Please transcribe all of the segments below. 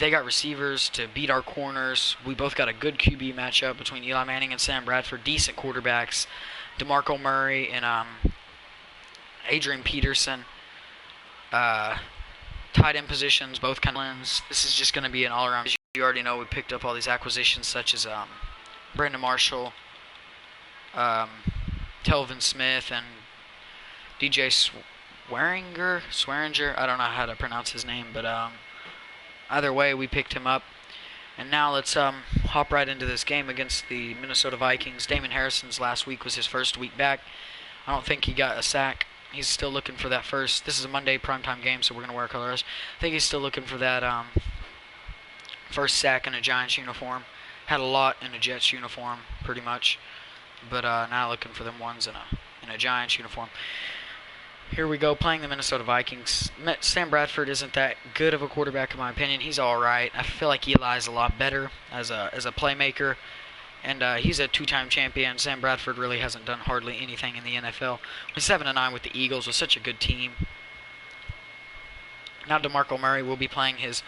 they got receivers to beat our corners. We both got a good QB matchup between Eli Manning and Sam Bradford. Decent quarterbacks, DeMarco Murray and Adrian Peterson. Tight end positions, both kind of lens. This is just going to be an all-around. As you already know, we picked up all these acquisitions such as Brandon Marshall, Telvin Smith, and DJ Swearinger. I don't know how to pronounce his name, but either way, we picked him up. And now let's hop right into this game against the Minnesota Vikings. Damon Harrison's last week was his first week back. I don't think he got a sack. He's still looking for that first. This is a Monday primetime game, so we're going to wear colors. I think he's still looking for that first sack in a Giants uniform. Had a lot in a Jets uniform, pretty much. But now looking for them ones in a Giants uniform. Here we go, playing the Minnesota Vikings. Sam Bradford isn't that good of a quarterback in my opinion. He's all right. I feel like Eli's a lot better as a playmaker. And he's a two-time champion. Sam Bradford really hasn't done hardly anything in the NFL. He's 7-9 with the Eagles, with such a good team. Now DeMarco Murray will be playing his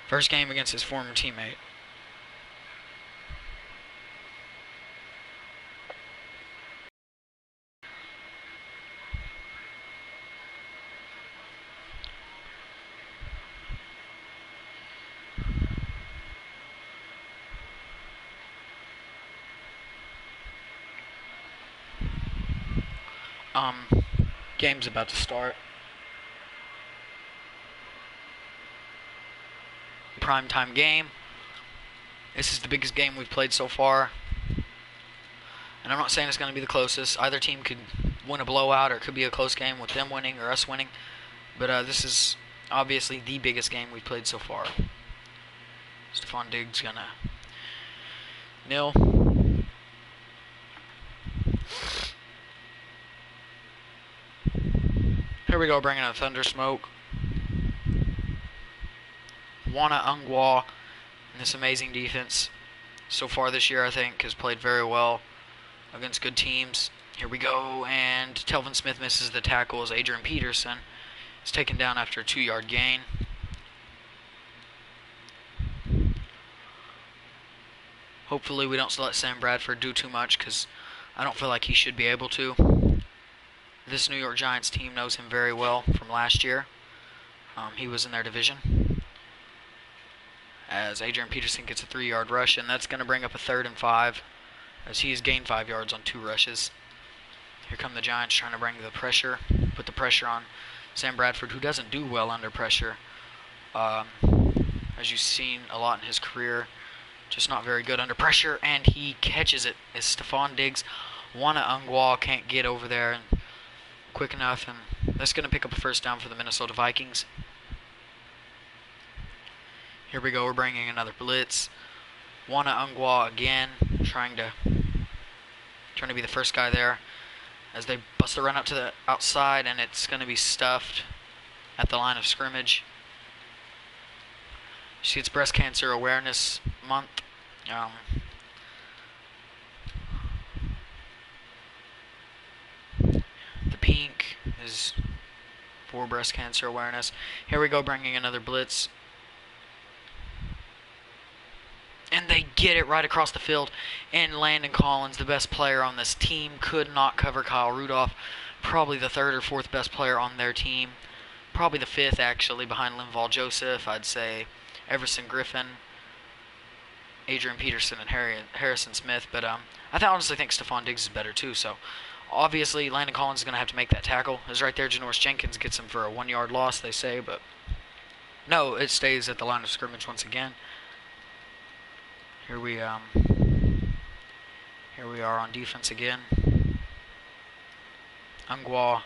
first game against his former teammate. Game's about to start. Primetime game. This is the biggest game we've played so far. And I'm not saying it's going to be the closest. Either team could win a blowout, or it could be a close game with them winning or us winning. But this is obviously the biggest game we've played so far. Stephon Diggs going to nil. Here we go, bringing a thunder smoke. Wana Ungwa and this amazing defense so far this year, I think, has played very well against good teams. Here we go, and Telvin Smith misses the tackle as Adrian Peterson is taken down after a 2-yard gain. Hopefully we don't let Sam Bradford do too much, because I don't feel like he should be able to. This New York Giants team knows him very well from last year. He was in their division. As Adrian Peterson gets a 3-yard rush, and that's going to bring up a 3rd and 5, as he has gained 5 yards on 2 rushes. Here come the Giants trying to bring the pressure, put the pressure on Sam Bradford, who doesn't do well under pressure. As you've seen a lot in his career, just not very good under pressure, and he catches it as Stephon Diggs. Wana Ungwa can't get over there and quick enough, and that's going to pick up a first down for the Minnesota Vikings. Here we go, we're bringing another blitz. Wana Ungwa again, trying to be the first guy there, as they bust a run out to the outside, and it's going to be stuffed at the line of scrimmage. See, it's Breast Cancer Awareness Month. The pink is for breast cancer awareness. Here we go, bringing another blitz. And they get it right across the field. And Landon Collins, the best player on this team, could not cover Kyle Rudolph. Probably the 3rd or 4th best player on their team. Probably the 5th, actually, behind Linval Joseph. I'd say Everson Griffin, Adrian Peterson, and Harrison Smith. But I honestly think Stephon Diggs is better, too. So, obviously, Landon Collins is going to have to make that tackle. It's right there. Janoris Jenkins gets him for a 1-yard loss, they say. But no, it stays at the line of scrimmage once again. Here we are on defense again. Ungwa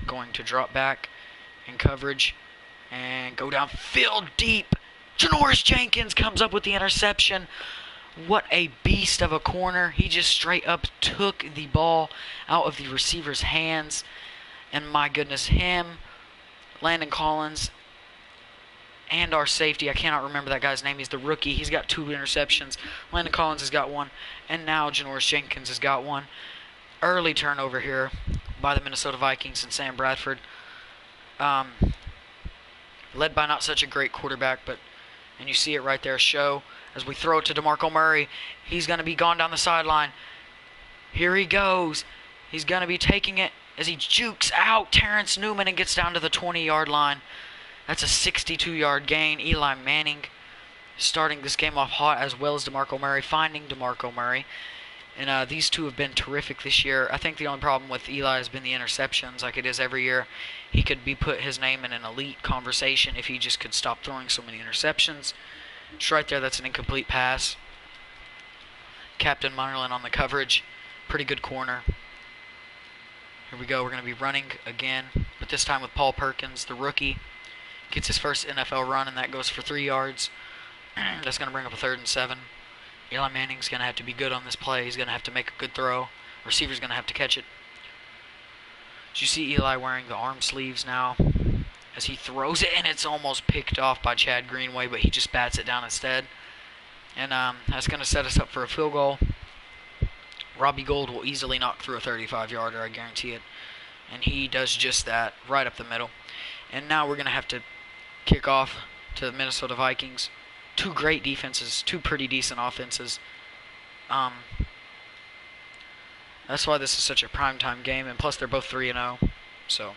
going to drop back in coverage and go downfield deep. Janoris Jenkins comes up with the interception. What a beast of a corner. He just straight up took the ball out of the receiver's hands. And my goodness, him, Landon Collins, and our safety, I cannot remember that guy's name. He's the rookie. He's got 2 interceptions. Landon Collins has got 1. And now Janoris Jenkins has got 1. Early turnover here by the Minnesota Vikings and Sam Bradford. The led by not such a great quarterback, and you see it right there show as we throw it to DeMarco Murray. He's going to be gone down the sideline. Here he goes. He's going to be taking it as he jukes out Terrence Newman and gets down to the 20-yard line. That's a 62-yard gain. Eli Manning starting this game off hot, as well as DeMarco Murray, finding DeMarco Murray. And these two have been terrific this year. I think the only problem with Eli has been the interceptions, like it is every year. He could be put his name in an elite conversation if he just could stop throwing so many interceptions. Just right there, that's an incomplete pass. Captain Munnerlyn on the coverage. Pretty good corner. Here we go. We're going to be running again, but this time with Paul Perkins, the rookie. Gets his first NFL run, and that goes for 3 yards. That's going to bring up a 3rd and 7. Eli Manning's going to have to be good on this play. He's going to have to make a good throw. Receiver's going to have to catch it. As you see Eli wearing the arm sleeves now as he throws it, and it's almost picked off by Chad Greenway, but he just bats it down instead. And that's going to set us up for a field goal. Robbie Gould will easily knock through a 35-yarder, I guarantee it. And he does just that, right up the middle. And now we're going to have to kick off to the Minnesota Vikings. Two great defenses, two pretty decent offenses. That's why this is such a primetime game, and plus they're both 3-0. So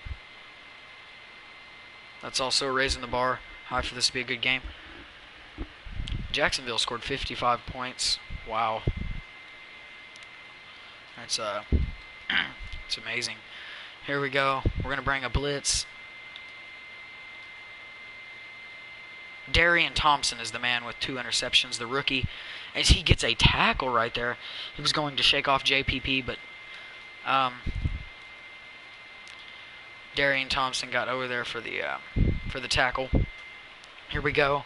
that's also raising the bar high for this to be a good game. Jacksonville scored 55 points. Wow. That's it's amazing. Here we go. We're going to bring a blitz. Darian Thompson is the man with 2 interceptions, the rookie, as he gets a tackle right there. He was going to shake off JPP, but Darian Thompson got over there for the tackle. Here we go.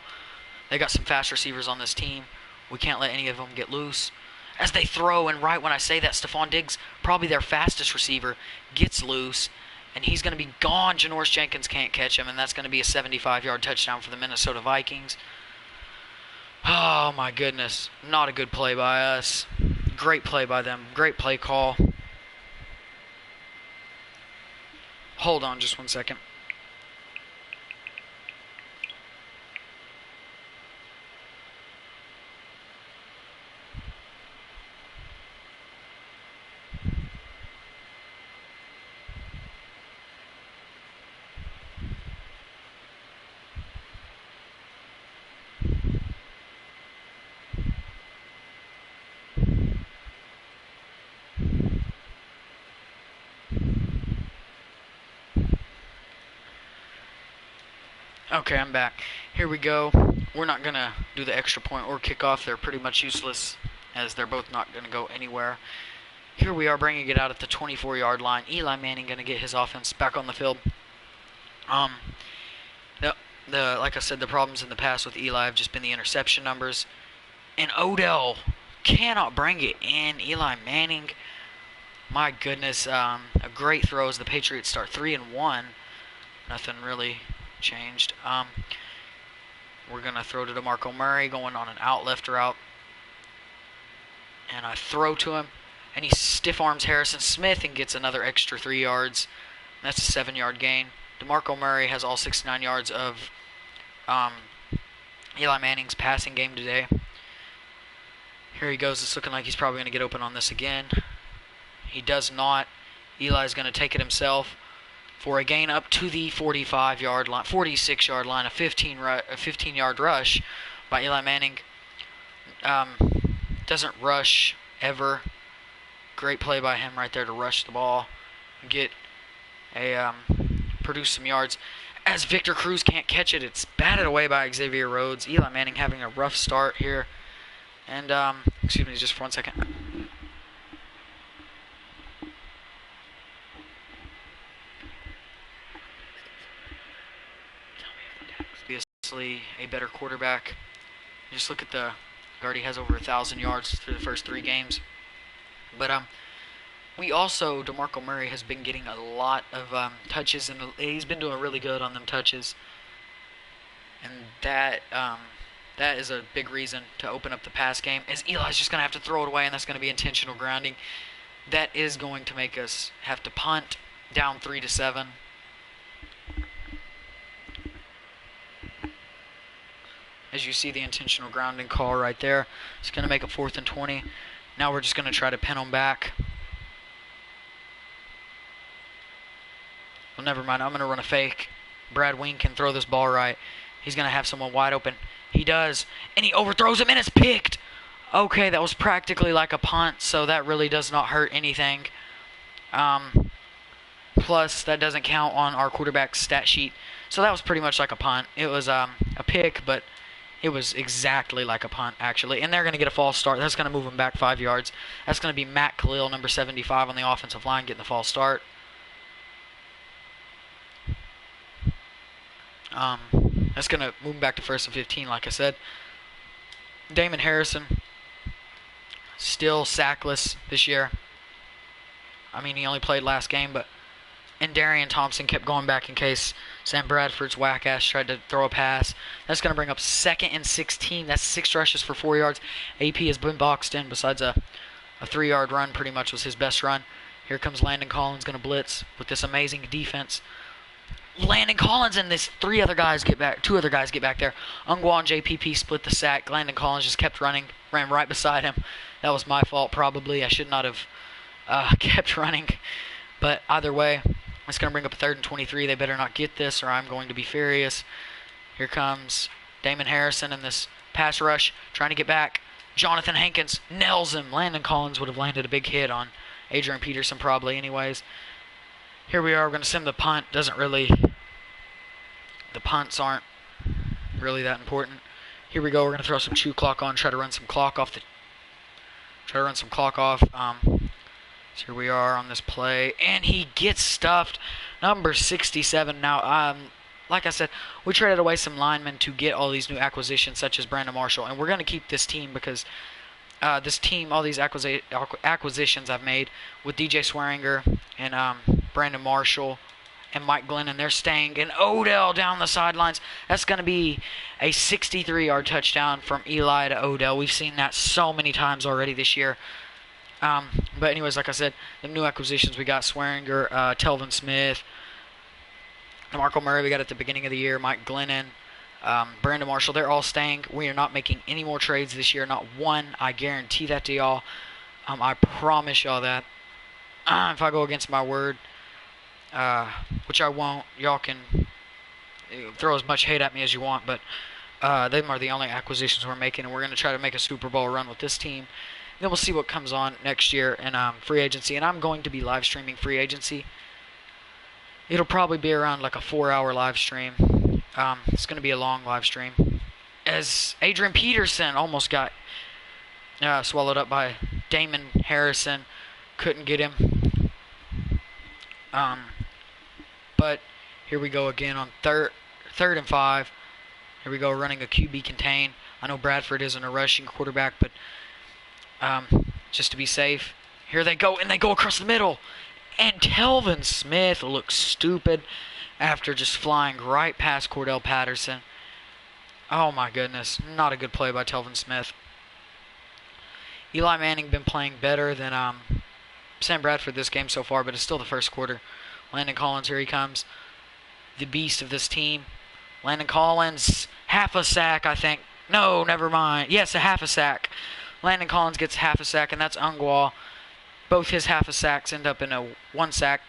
They got some fast receivers on this team. We can't let any of them get loose. As they throw, and right when I say that, Stephon Diggs, probably their fastest receiver, gets loose. And he's going to be gone. Janoris Jenkins can't catch him, and that's going to be a 75-yard touchdown for the Minnesota Vikings. Oh, my goodness. Not a good play by us. Great play by them. Great play call. Hold on just one second. Okay, I'm back. Here we go. We're not going to do the extra point or kickoff. They're pretty much useless, as they're both not going to go anywhere. Here we are bringing it out at the 24-yard line. Eli Manning going to get his offense back on the field. Like I said, the problems in the past with Eli have just been the interception numbers. And Odell cannot bring it in. Eli Manning, my goodness, a great throw as the Patriots start 3-1. Nothing really changed. We're going to throw to DeMarco Murray, going on an out left route. And I throw to him, and he stiff arms Harrison Smith and gets another extra 3 yards. That's a 7-yard gain. DeMarco Murray has all 69 yards of Eli Manning's passing game today. Here he goes. It's looking like he's probably going to get open on this again. He does not. Eli's going to take it himself for a gain up to the 45-yard line, 46-yard line, a 15-yard rush by Eli Manning. Doesn't rush ever. Great play by him right there to rush the ball, get produce some yards. As Victor Cruz can't catch it, it's batted away by Xavier Rhodes. Eli Manning having a rough start here. And excuse me, just for 1 second. Obviously, a better quarterback. Just look at the guard. He has over 1,000 yards through the first 3 games. But we also, DeMarco Murray has been getting a lot of touches, and he's been doing really good on them touches. And that is a big reason to open up the pass game, as Eli's just going to have to throw it away, and that's going to be intentional grounding. That is going to make us have to punt down 3-7. as you see the intentional grounding call right there. It's going to make it 4th and 20. Now we're just going to try to pin them back. Well, never mind. I'm going to run a fake. Brad Wing can throw this ball right. He's going to have someone wide open. He does. And he overthrows him, and it's picked. Okay, that was practically like a punt, so that really does not hurt anything. Plus, that doesn't count on our quarterback's stat sheet. So that was pretty much like a punt. It was a pick, but it was exactly like a punt, actually. And they're going to get a false start. That's going to move them back 5 yards. That's going to be Matt Khalil, number 75 on the offensive line, getting the false start. That's going to move them back to 1st and 15, like I said. Damon Harrison, still sackless this year. I mean, he only played last game, but... And Darian Thompson kept going back in case Sam Bradford's whack-ass tried to throw a pass. That's going to bring up 2nd and 16. That's 6 rushes for 4 yards. AP has been boxed in besides a 3-yard run, pretty much was his best run. Here comes Landon Collins, going to blitz with this amazing defense. Landon Collins and two other guys get back there. Ungwa and JPP split the sack. Landon Collins just kept running, ran right beside him. That was my fault, probably. I should not have kept running. But either way, it's going to bring up a 3rd and 23. They better not get this or I'm going to be furious. Here comes Damon Harrison in this pass rush, trying to get back. Jonathan Hankins nails him. Landon Collins would have landed a big hit on Adrian Peterson probably anyways. Here we are. We're going to send the punt. The punts aren't really that important. Here we go. We're going to throw some chew clock on, try to run some clock off. So here we are on this play, and he gets stuffed. Number 67. Now, like I said, we traded away some linemen to get all these new acquisitions, such as Brandon Marshall, and we're going to keep this team because this team, all these acquisitions I've made with DJ Swearinger and Brandon Marshall and Mike Glennon, they're staying. And Odell down the sidelines. That's going to be a 63-yard touchdown from Eli to Odell. We've seen that so many times already this year. But anyways, like I said, the new acquisitions, we got Swearinger, Telvin Smith, DeMarco Murray we got at the beginning of the year, Mike Glennon, Brandon Marshall, they're all staying. We are not making any more trades this year, not one. I guarantee that to y'all. I promise y'all that. If I go against my word, which I won't, y'all can throw as much hate at me as you want, but them are the only acquisitions we're making, and we're going to try to make a Super Bowl run with this team. Then we'll see what comes on next year in free agency. And I'm going to be live streaming free agency. It'll probably be around like a 4-hour live stream. It's going to be a long live stream. As Adrian Peterson almost got swallowed up by Damon Harrison. Couldn't get him. But here we go again on third and 5. Here we go running a QB contain. I know Bradford isn't a rushing quarterback, but just to be safe, here they go, and they go across the middle. And Telvin Smith looks stupid after just flying right past Cordell Patterson. Oh my goodness, not a good play by Telvin Smith. Eli Manning been playing better than Sam Bradford this game so far, but it's still the first quarter. Landon Collins, here he comes. The beast of this team. Landon Collins, half a sack, I think. No, never mind. Yes, a half a sack. Landon Collins gets half a sack, and that's Ungwa. Both his half a sacks end up in a 1 sack.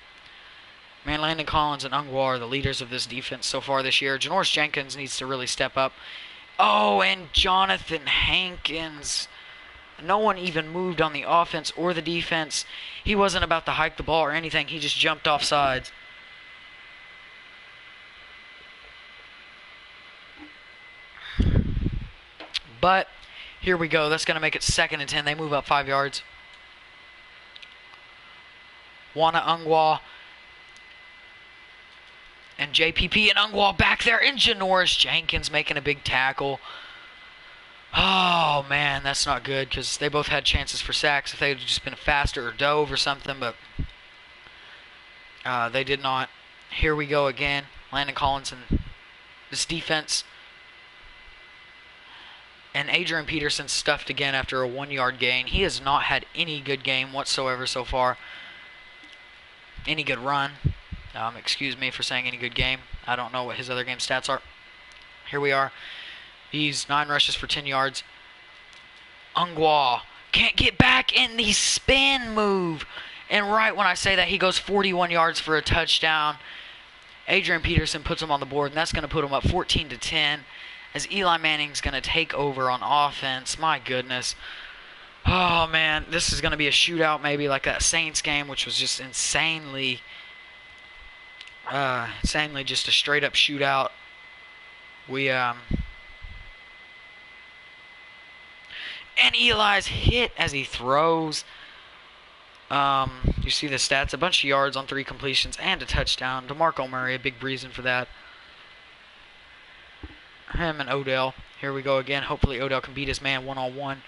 Man, Landon Collins and Ungwa are the leaders of this defense so far this year. Janoris Jenkins needs to really step up. Oh, and Jonathan Hankins. No one even moved on the offense or the defense. He wasn't about to hike the ball or anything. He just jumped off sides. But here we go. That's going to make it 2nd and 10. They move up 5 yards. Wana Ungwa and JPP and Ungwa back there. And Janoris Jenkins making a big tackle. Oh, man, that's not good because they both had chances for sacks if they had just been faster or dove or something, but they did not. Here we go again. Landon Collins and this defense. And Adrian Peterson stuffed again after a 1-yard gain. He has not had any good game whatsoever so far. Any good run. Excuse me for saying any good game. I don't know what his other game stats are. Here we are. He's 9 rushes for 10 yards. Ungwa can't get back in the spin move. And right when I say that, he goes 41 yards for a touchdown. Adrian Peterson puts him on the board, and that's going to put him up 14-10 as Eli Manning's going to take over on offense. My goodness. Oh, man, this is going to be a shootout maybe like that Saints game, which was just insanely just a straight-up shootout. And Eli's hit as he throws. You see the stats, a bunch of yards on 3 completions and a touchdown. DeMarco Murray, a big reason for that. Him and Odell. Here we go again. Hopefully Odell can beat his man one-on-one.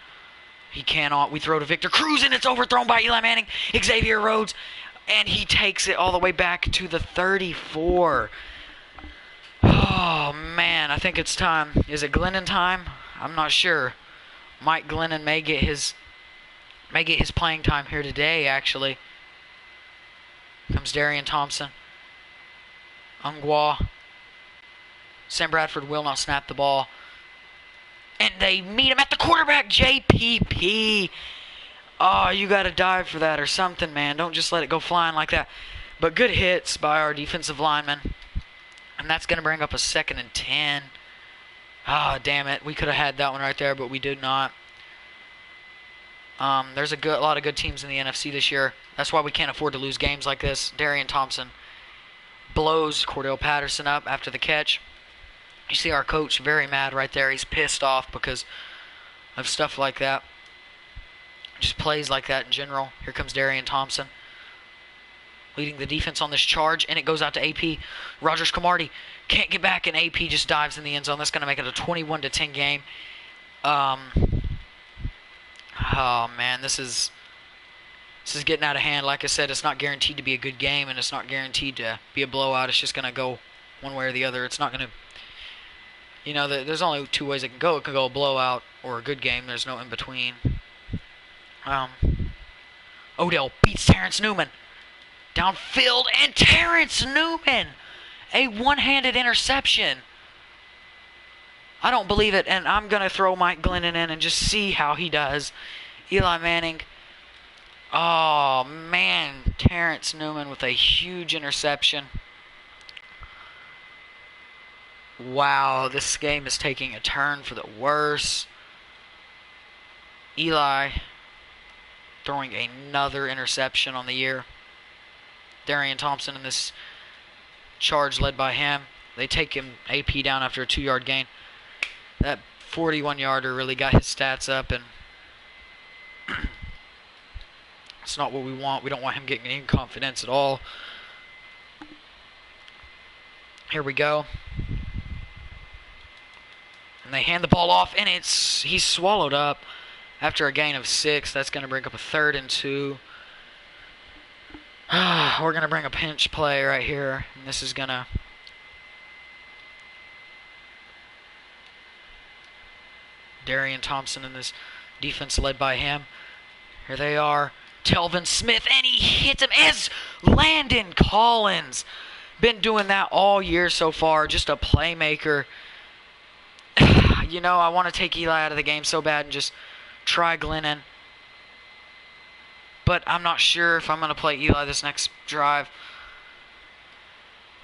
He cannot. We throw to Victor Cruz, and it's overthrown by Eli Manning. Xavier Rhodes, and he takes it all the way back to the 34. Oh, man, I think it's time. Is it Glennon time? I'm not sure. Mike Glennon may get his playing time here today, actually. Comes Darian Thompson. Ungwa. Sam Bradford will not snap the ball. And they meet him at the quarterback, JPP. Oh, you got to dive for that or something, man. Don't just let it go flying like that. But good hits by our defensive linemen. And that's going to bring up a 2nd and 10. Ah, damn it. We could have had that one right there, but we did not. There's a lot of good teams in the NFC this year. That's why we can't afford to lose games like this. Darian Thompson blows Cordell Patterson up after the catch. You see our coach very mad right there. He's pissed off because of stuff like that. Just plays like that in general. Here comes Darian Thompson leading the defense on this charge, and it goes out to AP. Rogers Camardi can't get back, and AP just dives in the end zone. That's going to make it a 21-10 game. Oh, man, this is getting out of hand. Like I said, it's not guaranteed to be a good game, and it's not guaranteed to be a blowout. It's just going to go one way or the other. It's not going to, there's only 2 ways it can go. It can go a blowout or a good game. There's no in between. Odell beats Terrence Newman downfield, and Terrence Newman, a one-handed interception. I don't believe it, and I'm going to throw Mike Glennon in and just see how he does. Eli Manning. Oh, man. Terrence Newman with a huge interception. Wow, this game is taking a turn for the worse. Eli throwing another interception on the year. Darian Thompson in this charge led by him. They take him AP down after a 2-yard gain. That 41-yarder really got his stats up, and it's not what we want. We don't want him getting any confidence at all. Here we go. And they hand the ball off, and he's swallowed up after a gain of 6. That's going to bring up a 3rd and 2. We're going to bring a pinch play right here, and this is going to... Darian Thompson in this defense led by him. Here they are. Telvin Smith, and he hits him as Landon Collins. Been doing that all year so far, just a playmaker. I want to take Eli out of the game so bad and just try Glennon. But I'm not sure if I'm going to play Eli this next drive.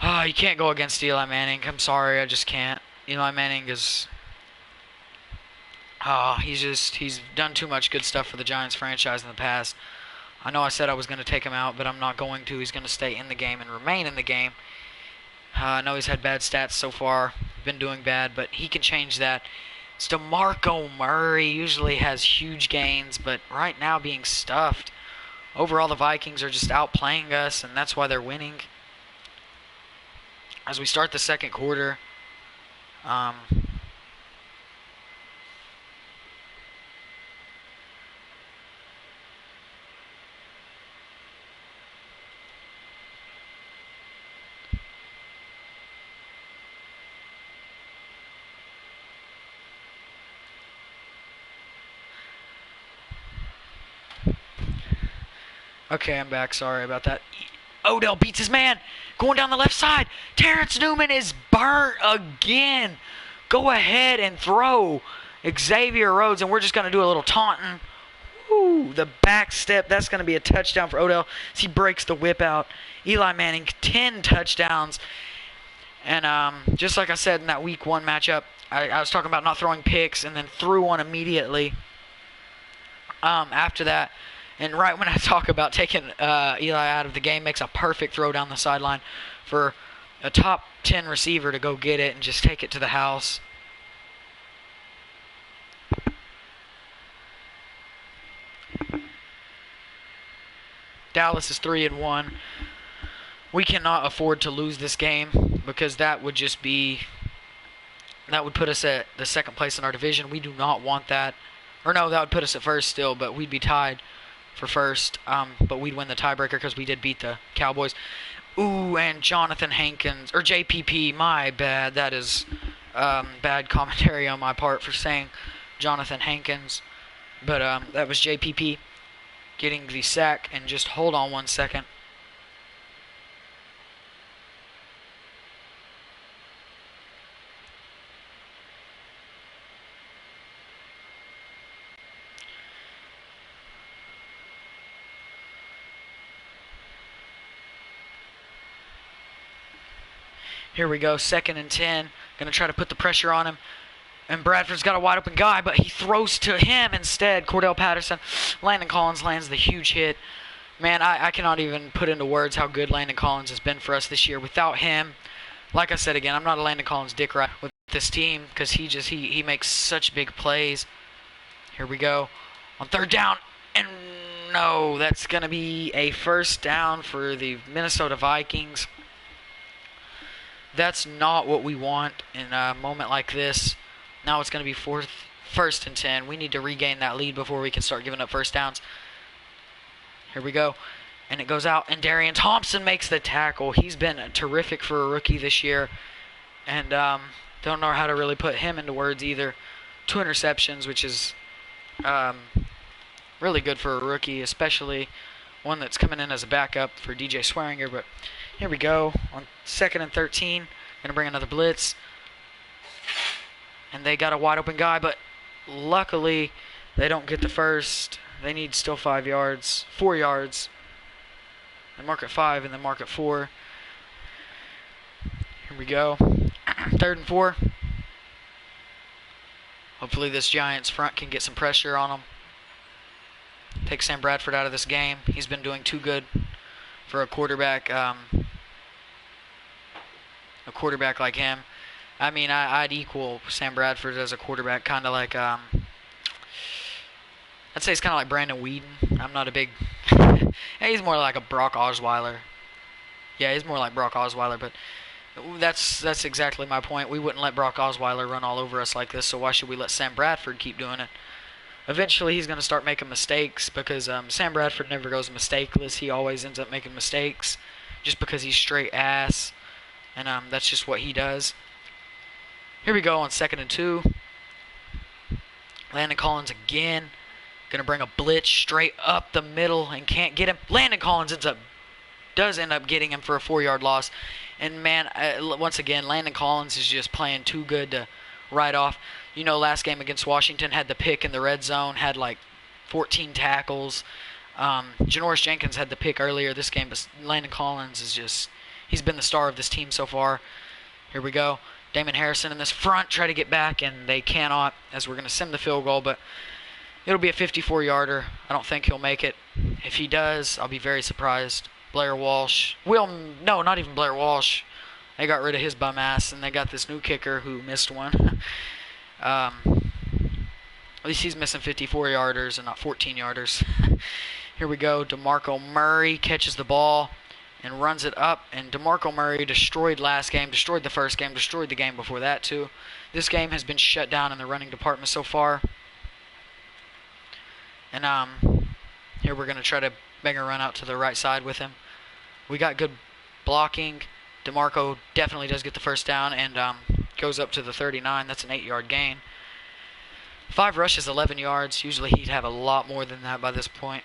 You can't go against Eli Manning. I'm sorry, I just can't. Eli Manning is... he's done too much good stuff for the Giants franchise in the past. I know I said I was going to take him out, but I'm not going to. He's going to stay in the game and remain in the game. I know he's had bad stats so far. Been doing bad, but he can change that. It's DeMarco Murray. Usually has huge gains, but right now being stuffed. Overall, the Vikings are just outplaying us, and that's why they're winning. As we start the second quarter, okay, I'm back. Sorry about that. Odell beats his man. Going down the left side. Terrence Newman is burnt again. go ahead and throw Xavier Rhodes, and we're just going to do a little taunting. Woo, the back step, that's going to be a touchdown for Odell as he breaks the whip out. Eli Manning, 10 touchdowns. And just like I said in that Week 1 matchup, I was talking about not throwing picks and then threw one immediately after that. And right when I talk about taking Eli out of the game, makes a perfect throw down the sideline for a top 10 receiver to go get it and just take it to the house. Dallas is 3-1. We cannot afford to lose this game because that would put us at the second place in our division. We do not want that. Or no, that would put us at first still, but we'd be tied for first. But we'd win the tiebreaker because we did beat the Cowboys. Ooh, and Jonathan Hankins, or JPP, my bad. That is bad commentary on my part for saying Jonathan Hankins. But that was JPP getting the sack. And just hold on one second. Here we go, 2nd and 10. Going to try to put the pressure on him. And Bradford's got a wide open guy, but he throws to him instead. Cordell Patterson. Landon Collins lands the huge hit. Man, I cannot even put into words how good Landon Collins has been for us this year. Without him, like I said again, I'm not a Landon Collins dick right with this team because he makes such big plays. Here we go. On 3rd down. And no, that's going to be a first down for the Minnesota Vikings. That's not what we want in a moment like this. Now it's going to be 1st and 10. We need to regain that lead before we can start giving up first downs. Here we go. And it goes out, and Darian Thompson makes the tackle. He's been terrific for a rookie this year. And don't know how to really put him into words either. 2 interceptions, which is really good for a rookie, especially one that's coming in as a backup for DJ Swearinger. But here we go on 2nd and 13. Going to bring another blitz. And they got a wide open guy, but luckily they don't get the first. They need still 4 yards. They mark at 5 and then mark at 4. Here we go. 3rd and 4. Hopefully this Giants front can get some pressure on them. Take Sam Bradford out of this game. He's been doing too good for a quarterback like him. I mean, I'd equal Sam Bradford as a quarterback, kind of like, I'd say he's kind of like Brandon Weeden. I'm not a big, he's more like a Brock Osweiler. Yeah, he's more like Brock Osweiler, but that's exactly my point. We wouldn't let Brock Osweiler run all over us like this, so why should we let Sam Bradford keep doing it? Eventually, he's going to start making mistakes because Sam Bradford never goes mistakeless. He always ends up making mistakes just because he's straight ass, and that's just what he does. Here we go on 2nd and 2. Landon Collins again. Going to bring a blitz straight up the middle and can't get him. Landon Collins does end up getting him for a 4-yard loss. And, man, once again, Landon Collins is just playing too good to write off. You know, last game against Washington had the pick in the red zone, had like 14 tackles. Janoris Jenkins had the pick earlier this game, but Landon Collins is just, he's been the star of this team so far. Here we go. Damon Harrison in this front, try to get back, and they cannot, as we're going to send the field goal, but it'll be a 54-yarder. I don't think he'll make it. If he does, I'll be very surprised. Blair Walsh. No, not even Blair Walsh. They got rid of his bum ass, and they got this new kicker who missed one. At least he's missing 54-yarders and not 14-yarders. Here we go. DeMarco Murray catches the ball and runs it up. And DeMarco Murray destroyed last game, destroyed the first game, destroyed the game before that too. This game has been shut down in the running department so far. And here we're going to try to bang a run out to the right side with him. We got good blocking. DeMarco definitely does get the first down and goes up to the 39. That's an 8-yard gain. 5 rushes, 11 yards. Usually he'd have a lot more than that by this point.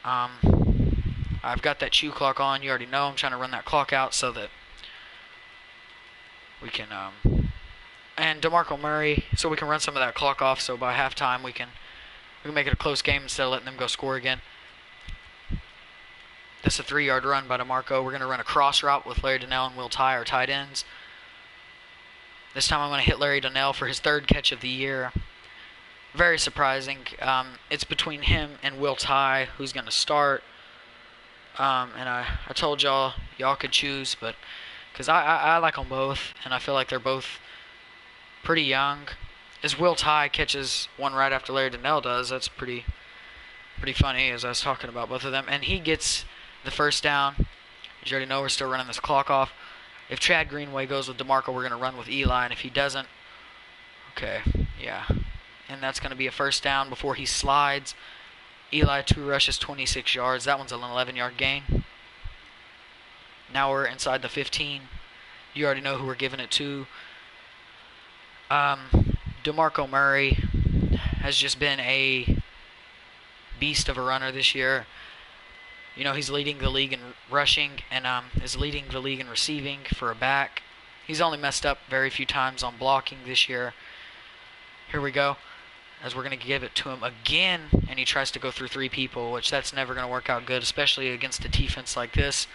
I've got that chew clock on. You already know I'm trying to run that clock out so that we can and DeMarco Murray, so we can run some of that clock off. So by halftime, we can make it a close game instead of letting them go score again. That's a 3-yard run by DeMarco. We're going to run a cross route with Larry Donnell and Will Tye, our tight ends. This time I'm going to hit Larry Donnell for his 3rd catch of the year. Very surprising. It's between him and Will Tye who's going to start. And I told y'all could choose, but because I like them both, and I feel like they're both pretty young. As Will Tye catches one right after Larry Donnell does, that's pretty funny, as I was talking about both of them. And he gets the first down. As you already know, we're still running this clock off. If Chad Greenway goes with DeMarco, we're going to run with Eli, and if he doesn't, okay, yeah. And that's going to be a first down before he slides. Eli 2 rushes, 26 yards. That one's an 11-yard gain. Now we're inside the 15. You already know who we're giving it to. DeMarco Murray has just been a beast of a runner this year. You know, he's leading the league in rushing and is leading the league in receiving for a back. He's only messed up very few times on blocking this year. Here we go. As we're going to give it to him again, and he tries to go through 3 people, which that's never going to work out good, especially against a defense like this.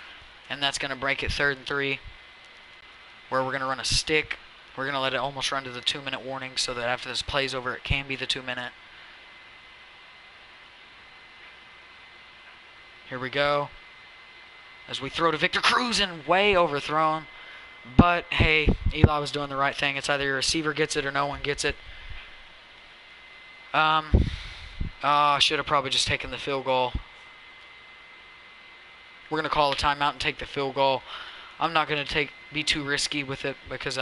And that's going to break it 3rd and 3, where we're going to run a stick. We're going to let it almost run to the 2-minute warning so that after this play's over, it can be the 2-minute. Here we go. As we throw to Victor Cruz and way overthrown. But, hey, Eli was doing the right thing. It's either your receiver gets it or no one gets it. I should have probably just taken the field goal. We're going to call a timeout and take the field goal. I'm not going to be too risky with it because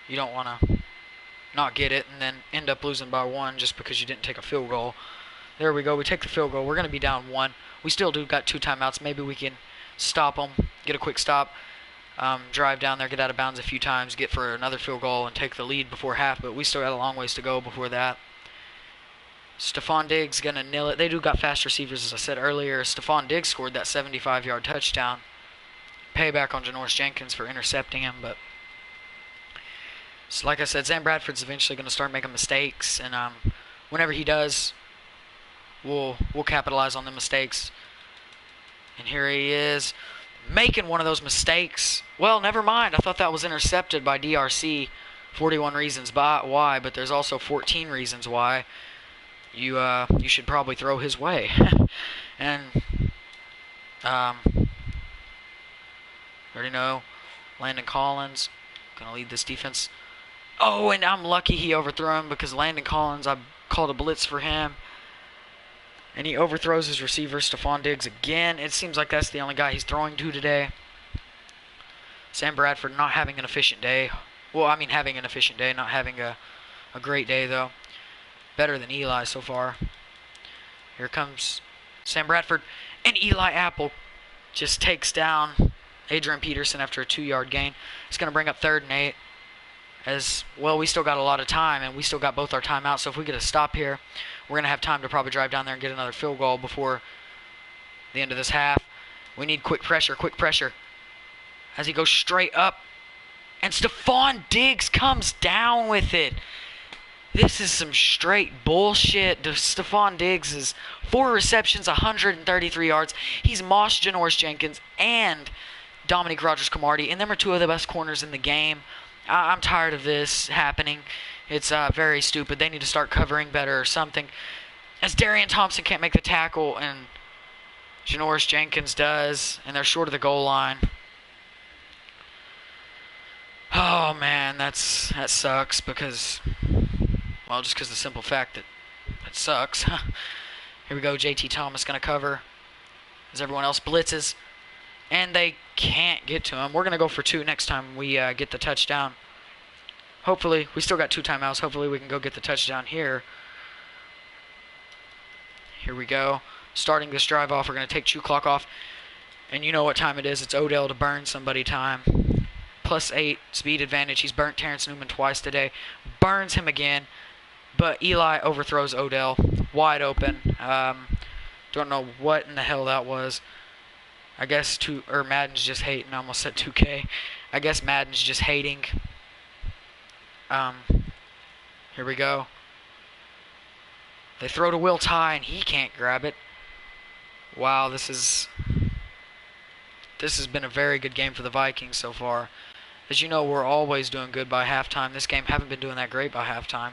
you don't want to not get it and then end up losing by 1 just because you didn't take a field goal. There we go. We take the field goal. We're going to be down 1. We still got 2 timeouts. Maybe we can stop them, get a quick stop, drive down there, get out of bounds a few times, get for another field goal, and take the lead before half. But we still got a long ways to go before that. Stephon Diggs going to nail it. They do got fast receivers, as I said earlier. Stephon Diggs scored that 75-yard touchdown. Payback on Janoris Jenkins for intercepting him. But so like I said, Sam Bradford's eventually going to start making mistakes. And whenever he does, we'll capitalize on the mistakes. And here he is, making one of those mistakes. Well, never mind. I thought that was intercepted by DRC. 41 reasons why, but there's also 14 reasons why you should probably throw his way. And already know Landon Collins gonna lead this defense. Oh, and I'm lucky he overthrew him because Landon Collins, I called a blitz for him. And he overthrows his receiver, Stephon Diggs, again. It seems like that's the only guy he's throwing to today. Sam Bradford not having an efficient day. Well, I mean having an efficient day, not having a great day, though. Better than Eli so far. Here comes Sam Bradford. And Eli Apple just takes down Adrian Peterson after a 2-yard gain. It's going to bring up 3rd and 8. As well, we still got a lot of time, and we still got both our timeouts. So if we get a stop here, we're going to have time to probably drive down there and get another field goal before the end of this half. We need quick pressure. As he goes straight up. And Stephon Diggs comes down with it. This is some straight bullshit. Stephon Diggs is 4 receptions, 133 yards. He's mossed Janoris Jenkins and Dominique Rodgers-Cromartie, and them are 2 of the best corners in the game. I'm tired of this happening. It's very stupid. They need to start covering better or something. As Darian Thompson can't make the tackle, and Janoris Jenkins does, and they're short of the goal line. Oh, man, that sucks because, well, just because of the simple fact that it sucks. Here we go, JT Thomas going to cover as everyone else blitzes. And they can't get to him. We're going to go for 2 next time we get the touchdown. Hopefully, we still got 2 timeouts. Hopefully, we can go get the touchdown here. Here we go. Starting this drive off, we're going to take chew clock off. And you know what time it is. It's Odell to burn somebody time. +8 speed advantage. He's burnt Terrence Newman twice today. Burns him again. But Eli overthrows Odell. Wide open. Don't know what in the hell that was. I guess Madden's just hating. I almost said 2K. I guess Madden's just hating. Here we go. They throw to Will Tye, and he can't grab it. Wow, this has been a very good game for the Vikings so far. As you know, we're always doing good by halftime. This game haven't been doing that great by halftime.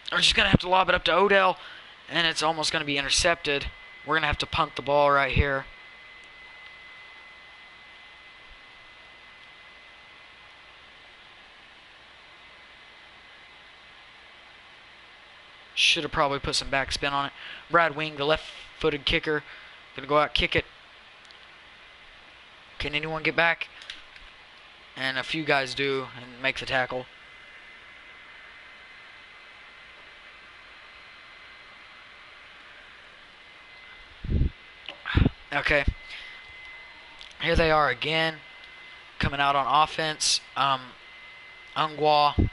We're just going to have to lob it up to Odell, and it's almost going to be intercepted. We're going to have to punt the ball right here. Should have probably put some backspin on it. Brad Wing, the left-footed kicker, going to go out, kick it. Can anyone get back? And a few guys do and make the tackle. Okay. Here they are again. Coming out on offense. Ungwa.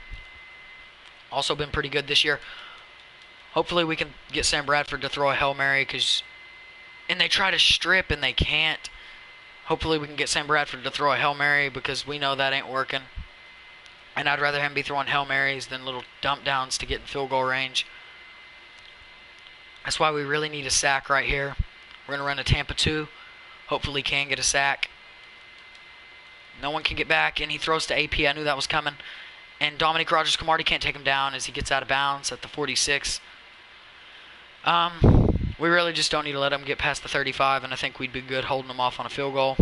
Also been pretty good this year. Hopefully we can get Sam Bradford to throw a Hail Mary. And they try to strip and they can't. Hopefully we can get Sam Bradford to throw a Hail Mary because we know that ain't working. And I'd rather him be throwing Hail Marys than little dump downs to get in field goal range. That's why we really need a sack right here. We're going to run a Tampa 2. Hopefully can get a sack. No one can get back, and he throws to AP. I knew that was coming. And Dominique Rodgers-Cromartie can't take him down as he gets out of bounds at the 46. We really just don't need to let him get past the 35, and I think we'd be good holding them off on a field goal.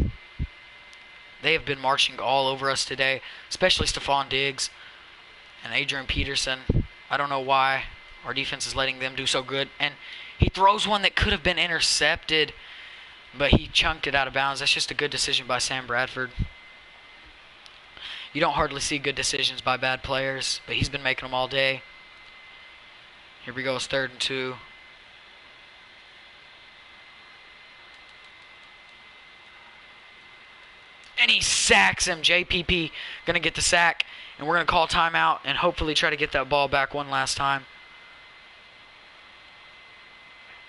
They have been marching all over us today, especially Stephon Diggs and Adrian Peterson. I don't know why our defense is letting them do so good. And he throws one that could have been intercepted, but he chunked it out of bounds. That's just a good decision by Sam Bradford. You don't hardly see good decisions by bad players, but he's been making them all day. Here we go, it's 3rd and 2. And he sacks him. JPP going to get the sack, and we're going to call timeout and hopefully try to get that ball back one last time.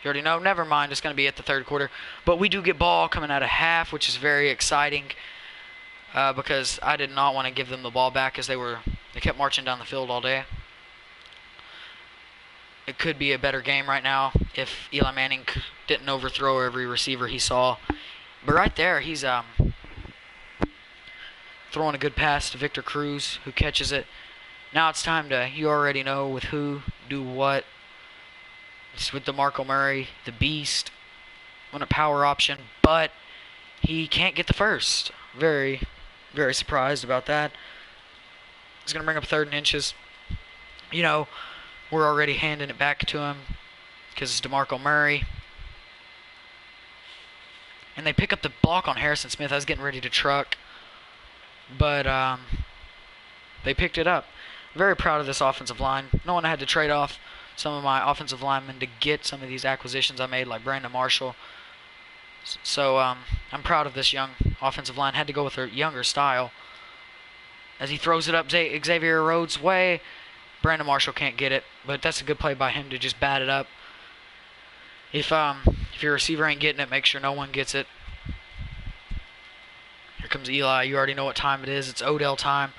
You already know. Never mind. It's going to be at the 3rd quarter. But we do get ball coming out of half, which is very exciting because I did not want to give them the ball back as they kept marching down the field all day. It could be a better game right now if Eli Manning didn't overthrow every receiver he saw. But right there, he's throwing a good pass to Victor Cruz, who catches it. Now it's time to, you already know with who, do what. It's with DeMarco Murray, the beast, on a power option, but he can't get the first. Very, very surprised about that. He's going to bring up 3rd and inches. You know, we're already handing it back to him because it's DeMarco Murray. And they pick up the block on Harrison Smith. I was getting ready to truck, but they picked it up. Very proud of this offensive line. No one had to trade off some of my offensive linemen to get some of these acquisitions I made, like Brandon Marshall. So I'm proud of this young offensive line. Had to go with a younger style. As he throws it up Xavier Rhodes' way, Brandon Marshall can't get it, but that's a good play by him to just bat it up. If your receiver ain't getting it, make sure no one gets it. Here comes Eli. You already know what time it is. It's Odell time.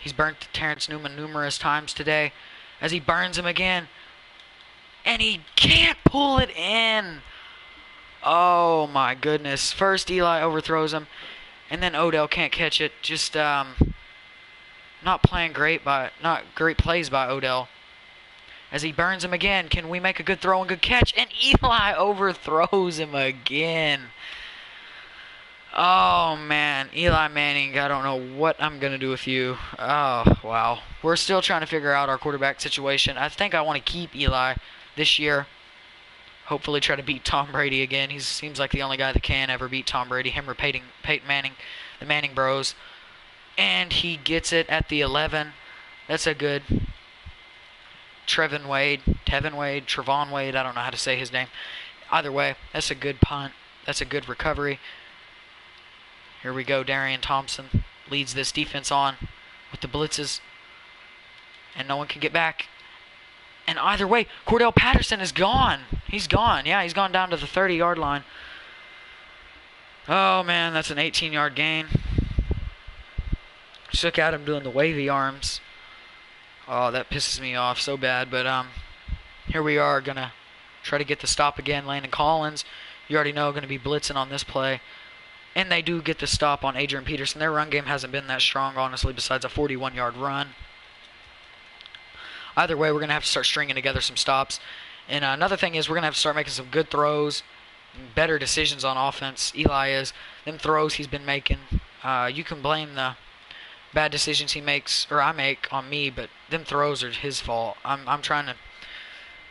He's burnt Terrence Newman numerous times today. As he burns him again. And he can't pull it in. Oh my goodness. First Eli overthrows him. And then Odell can't catch it. Just not great plays by Odell. As he burns him again. Can we make a good throw and good catch? And Eli overthrows him again. Oh, man. Eli Manning, I don't know what I'm going to do with you. Oh, wow. We're still trying to figure out our quarterback situation. I think I want to keep Eli this year. Hopefully try to beat Tom Brady again. He seems like the only guy that can ever beat Tom Brady. Him or Peyton Manning, the Manning bros. And he gets it at the 11. That's a good Tevin Wade, I don't know how to say his name. Either way, that's a good punt. That's a good recovery. Here we go. Darian Thompson leads this defense on with the blitzes. And no one can get back. And either way, Cordell Patterson is gone. He's gone. Yeah, he's gone down to the 30-yard line. Oh, man, that's an 18-yard gain. Just look at him doing the wavy arms. Oh, that pisses me off so bad. But here we are, going to try to get the stop again. Landon Collins, you already know, going to be blitzing on this play. And they do get the stop on Adrian Peterson. Their run game hasn't been that strong, honestly, besides a 41-yard run. Either way, we're going to have to start stringing together some stops. And another thing is we're going to have to start making some good throws, better decisions on offense. Eli is. Them throws he's been making, you can blame the bad decisions he makes, or I make, on me, but them throws are his fault. I'm trying to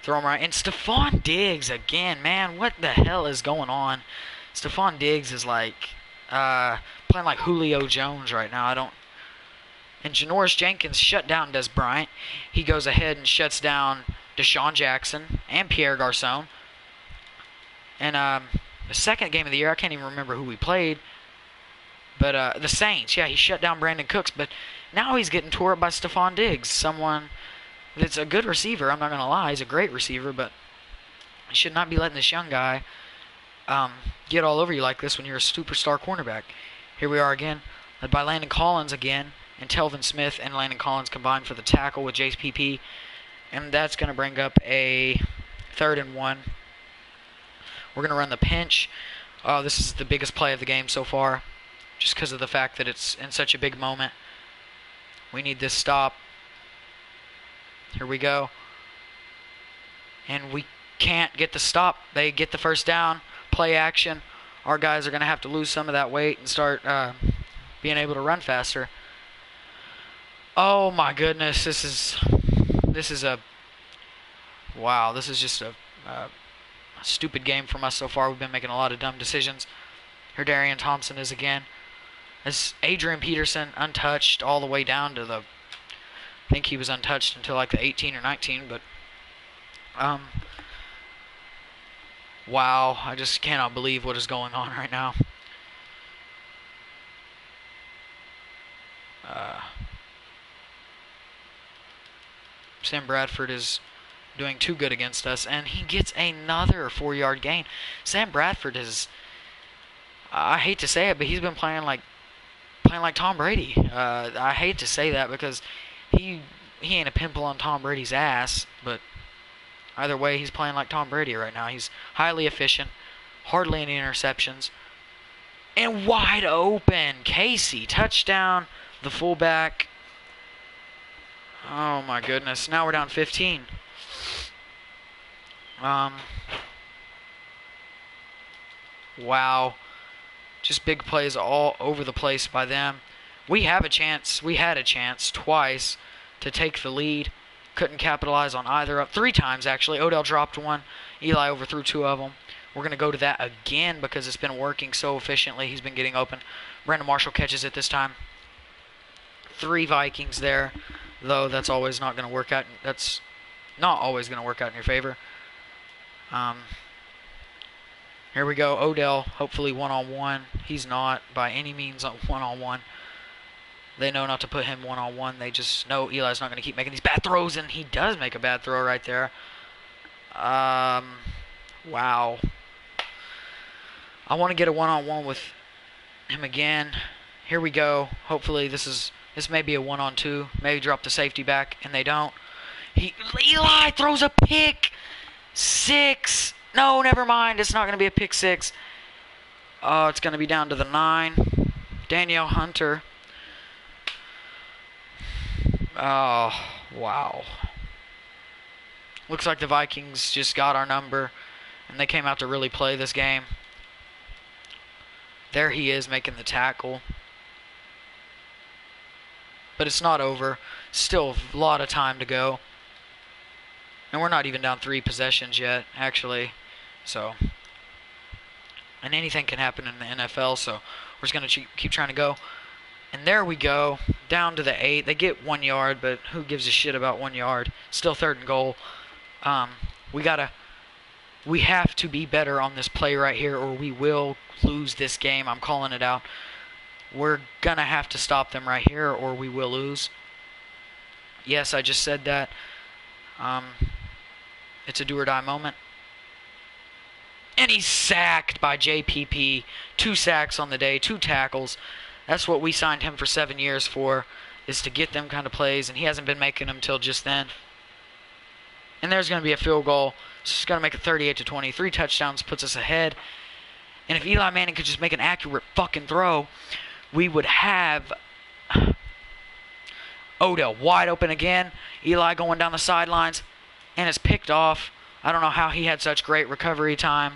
throw him right. And Stephon Diggs again, man, what the hell is going on? Stephon Diggs is like playing like Julio Jones right now. And Janoris Jenkins shut down Des Bryant. He goes ahead and shuts down Deshaun Jackson and Pierre Garçon. And the second game of the year, I can't even remember who we played, but the Saints. Yeah, he shut down Brandon Cooks, but now he's getting tore up by Stephon Diggs, someone that's a good receiver. I'm not going to lie, he's a great receiver, but you should not be letting this young guy get all over you like this when you're a superstar cornerback. Here we are again, led by Landon Collins again, and Telvin Smith and Landon Collins combined for the tackle with JPP. And that's going to bring up a 3rd and 1. We're going to run the pinch. This is the biggest play of the game so far, just because of the fact that it's in such a big moment. We need this stop. Here we go. And we can't get the stop. They get the first down. Play action. Our guys are going to have to lose some of that weight and start being able to run faster. Oh my goodness, this is just a stupid game from us so far. We've been making a lot of dumb decisions. Here Darian Thompson is again. As Adrian Peterson untouched all the way down to I think he was untouched until like the 18 or 19, but wow, I just cannot believe what is going on right now. Sam Bradford is doing too good against us, and he gets another 4-yard gain. Sam Bradford is, I hate to say it, but he's been playing like Tom Brady. I hate to say that because he ain't a pimple on Tom Brady's ass, but either way, he's playing like Tom Brady right now. He's highly efficient, hardly any interceptions, and wide open. Casey, touchdown, the fullback. Oh my goodness, now we're down 15. Wow. Just big plays all over the place by them. We had a chance twice to take the lead. Couldn't capitalize on either of 3 times actually. Odell dropped one. Eli overthrew 2 of them. We're going to go to that again because it's been working so efficiently. He's been getting open. Brandon Marshall catches it this time. 3 Vikings there, though that's always not going to work out. That's not always going to work out in your favor. Here we go. Odell, hopefully one-on-one. He's not by any means one-on-one. They know not to put him one-on-one. They just know Eli's not going to keep making these bad throws, and he does make a bad throw right there. Wow. I want to get a one-on-one with him again. Here we go. Hopefully this may be a 1-on-2. Maybe drop the safety back, and they don't. Eli throws a pick 6. No, never mind. It's not going to be a pick 6. It's going to be down to the 9. Danielle Hunter. Oh, wow. Looks like the Vikings just got our number, and they came out to really play this game. There he is making the tackle. But it's not over. Still a lot of time to go. And we're not even down 3 possessions yet, actually. So, and anything can happen in the NFL, so we're just going to keep trying to go. And there we go, down to the 8. They get 1 yard, but who gives a shit about 1 yard? Still 3rd and goal. We have to be better on this play right here, or we will lose this game. I'm calling it out. We're going to have to stop them right here, or we will lose. Yes, I just said that. It's a do-or-die moment. And he's sacked by JPP. 2 sacks on the day, 2 tackles. That's what we signed him for 7 years for, is to get them kind of plays, and he hasn't been making them till just then. And there's going to be a field goal. So it's going to make it 38-20. 3 touchdowns puts us ahead. And if Eli Manning could just make an accurate fucking throw, we would have Odell wide open again. Eli going down the sidelines, and it's picked off. I don't know how he had such great recovery time.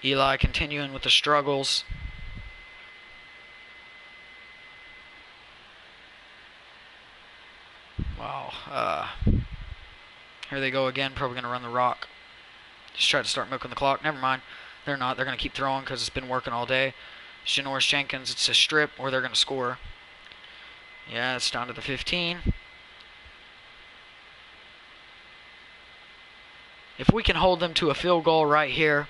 Eli continuing with the struggles. Wow. Here they go again. Probably going to run the rock. Just try to start milking the clock. Never mind. They're not. They're going to keep throwing because it's been working all day. Janoris Jenkins, it's a strip, or they're going to score. Yeah, it's down to the 15. If we can hold them to a field goal right here,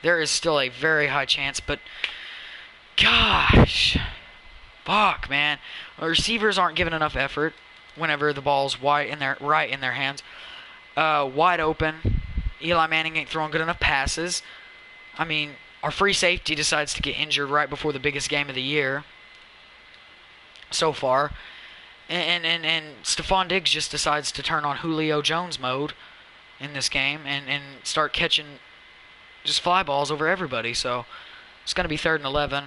there is still a very high chance, but gosh, fuck, man. The receivers aren't giving enough effort whenever the ball's right in their hands. Wide open. Eli Manning ain't throwing good enough passes. I mean, our free safety decides to get injured right before the biggest game of the year so far. And Stephon Diggs just decides to turn on Julio Jones mode in this game and start catching just fly balls over everybody. So it's going to be 3rd and 11.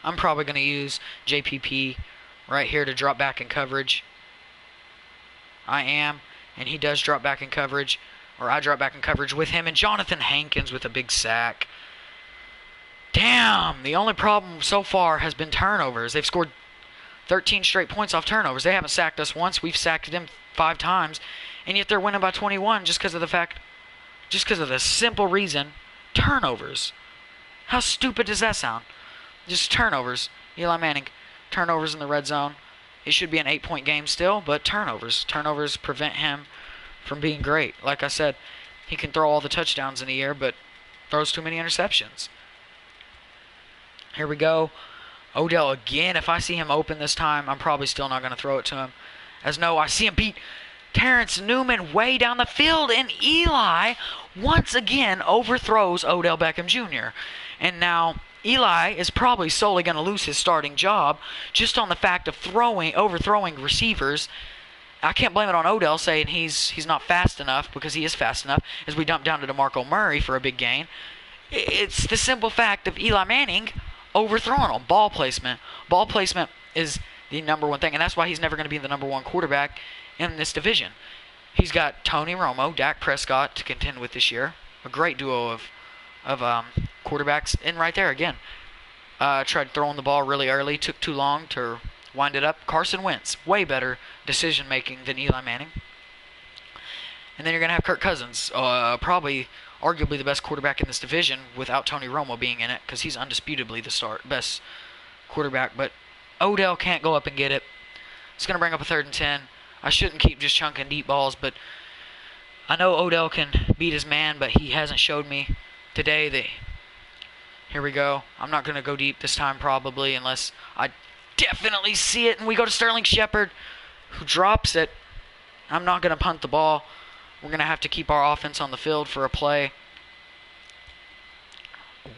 I'm probably going to use JPP right here to drop back in coverage. I am, and he does drop back in coverage, or I drop back in coverage with him, and Jonathan Hankins with a big sack. Damn, the only problem so far has been turnovers. They've scored 13 straight points off turnovers. They haven't sacked us once. We've sacked them 5 times, and yet they're winning by 21 just because of the simple reason, turnovers. How stupid does that sound? Just turnovers. Eli Manning, turnovers in the red zone. It should be an 8-point game still, but turnovers. Turnovers prevent him from being great. Like I said, he can throw all the touchdowns in a year, but throws too many interceptions. Here we go. Odell again. If I see him open this time, I'm probably still not going to throw it to him. I see him beat Terrence Newman way down the field, and Eli once again overthrows Odell Beckham Jr. And now Eli is probably solely going to lose his starting job just on the fact of overthrowing receivers. I can't blame it on Odell saying he's not fast enough, because he is fast enough, as we dump down to DeMarco Murray for a big gain. It's the simple fact of Eli Manning overthrowing him. Ball placement. Ball placement is the number one thing, and that's why he's never going to be the number 1 quarterback in this division. He's got Tony Romo, Dak Prescott to contend with this year. A great duo of quarterbacks. And right there again, tried throwing the ball really early, took too long to wind it up. Carson Wentz, way better decision making than Eli Manning. And then you're gonna have Kirk Cousins, probably arguably the best quarterback in this division without Tony Romo being in it, because he's undisputably the best quarterback. But Odell can't go up and get it. It's gonna bring up a 3rd and 10. I shouldn't keep just chunking deep balls, but I know Odell can beat his man, but he hasn't showed me today. Here we go. I'm not going to go deep this time probably, unless I definitely see it. And we go to Sterling Shepard, who drops it. I'm not going to punt the ball. We're going to have to keep our offense on the field for a play.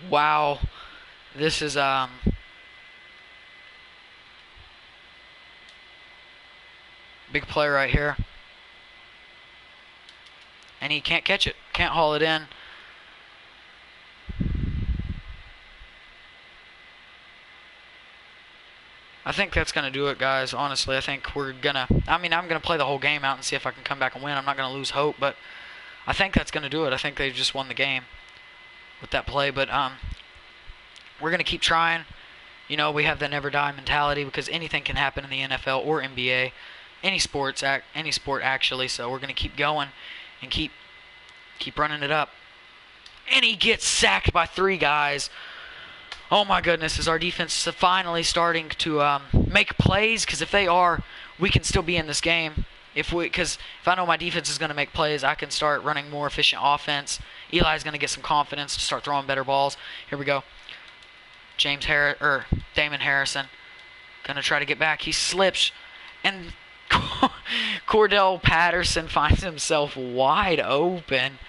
Wow. This is big play right here. And he can't catch it. Can't haul it in. I think that's going to do it, guys. Honestly, I think I'm going to play the whole game out and see if I can come back and win. I'm not going to lose hope, but I think that's going to do it. I think they just won the game with that play. But we're going to keep trying. You know, we have the never die mentality, because anything can happen in the NFL or NBA. Any sport actually. So we're going to keep going and keep running it up. And he gets sacked by 3 guys. Oh my goodness, is our defense finally starting to make plays? Because if they are, we can still be in this game. Because if I know my defense is going to make plays, I can start running more efficient offense. Eli's going to get some confidence to start throwing better balls. Here we go. Damon Harrison. Gonna try to get back. He slips, and Cordell Patterson finds himself wide open.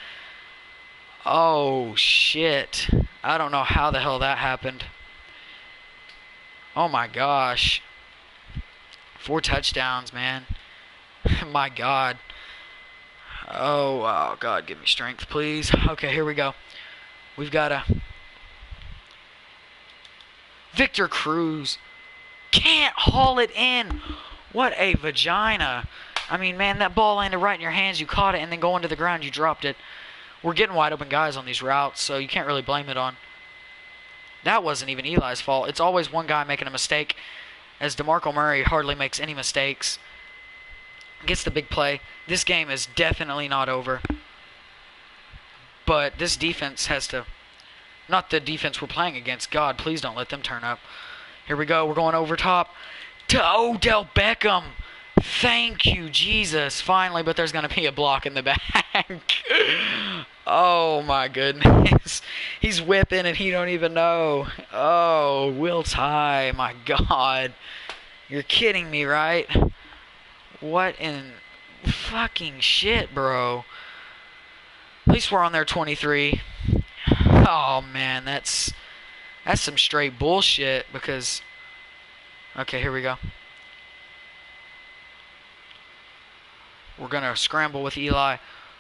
Oh, shit. I don't know how the hell that happened. Oh, my gosh. 4 touchdowns, man. My God. Oh, God, give me strength, please. Okay, here we go. We've got a Victor Cruz. Can't haul it in. What a vagina. I mean, man, that ball landed right in your hands. You caught it, and then going to the ground, you dropped it. We're getting wide open guys on these routes, so you can't really blame it on. That wasn't even Eli's fault. It's always one guy making a mistake, as DeMarco Murray hardly makes any mistakes. Gets the big play. This game is definitely not over. But this defense has to... Not the defense we're playing against. God, please don't let them turn up. Here we go. We're going over top to Odell Beckham. Thank you, Jesus. Finally, but there's going to be a block in the back. Oh, my goodness. He's whipping and he don't even know. Oh, Will Tye. My God. You're kidding me, right? What in fucking shit, bro? At least we're on their 23. Oh, man, that's some straight bullshit because... Okay, here we go. We're going to scramble with Eli,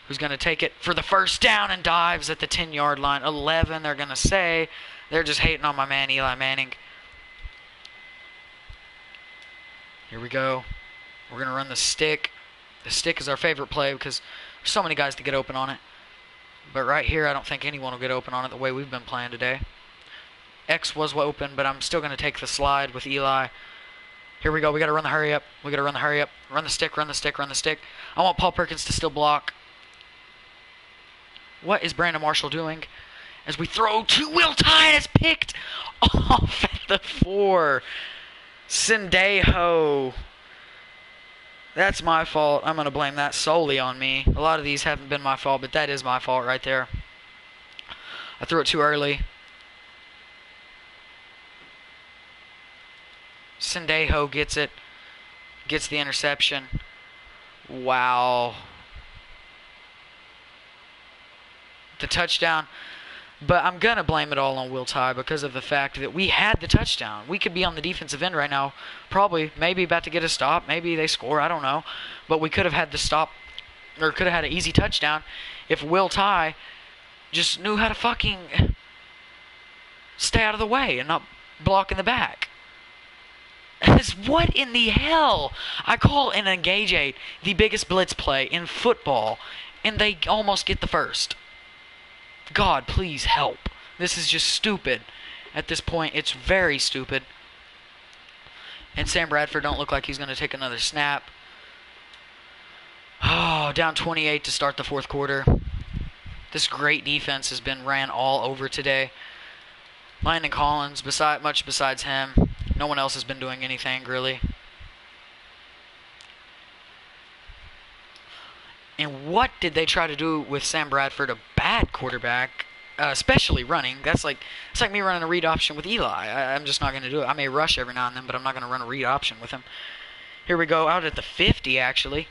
who's going to take it for the first down and dives at the 10-yard line. 11, they're going to say. They're just hating on my man, Eli Manning. Here we go. We're going to run the stick. The stick is our favorite play because there's so many guys to get open on it. But right here, I don't think anyone will get open on it the way we've been playing today. X was open, but I'm still going to take the slide with Eli. Here we go. We got to run the hurry up. We got to run the hurry up. Run the stick, run the stick, run the stick. I want Paul Perkins to still block. What is Brandon Marshall doing? As we throw to Will Tye, and it's picked off at the 4. Sendejo. That's my fault. I'm going to blame that solely on me. A lot of these haven't been my fault, but that is my fault right there. I threw it too early. Sendejo gets it. Gets the interception. Wow. The touchdown. But I'm going to blame it all on Will Tye because of the fact that we had the touchdown. We could be on the defensive end right now. Probably, maybe about to get a stop. Maybe they score. I don't know. But we could have had the stop, or could have had an easy touchdown if Will Tye just knew how to fucking stay out of the way and not block in the back. What in the hell? I call an Engage 8 the biggest blitz play in football, and they almost get the first. God, please help. This is just stupid. At this point, it's very stupid. And Sam Bradford don't look like he's going to take another snap. Oh, down 28 to start the fourth quarter. This great defense has been ran all over today. Landon Collins, much besides him, no one else has been doing anything, really. And what did they try to do with Sam Bradford, a bad quarterback, especially running? It's like me running a read option with Eli. I'm just not going to do it. I may rush every now and then, but I'm not going to run a read option with him. Here we go, out at the 50, actually.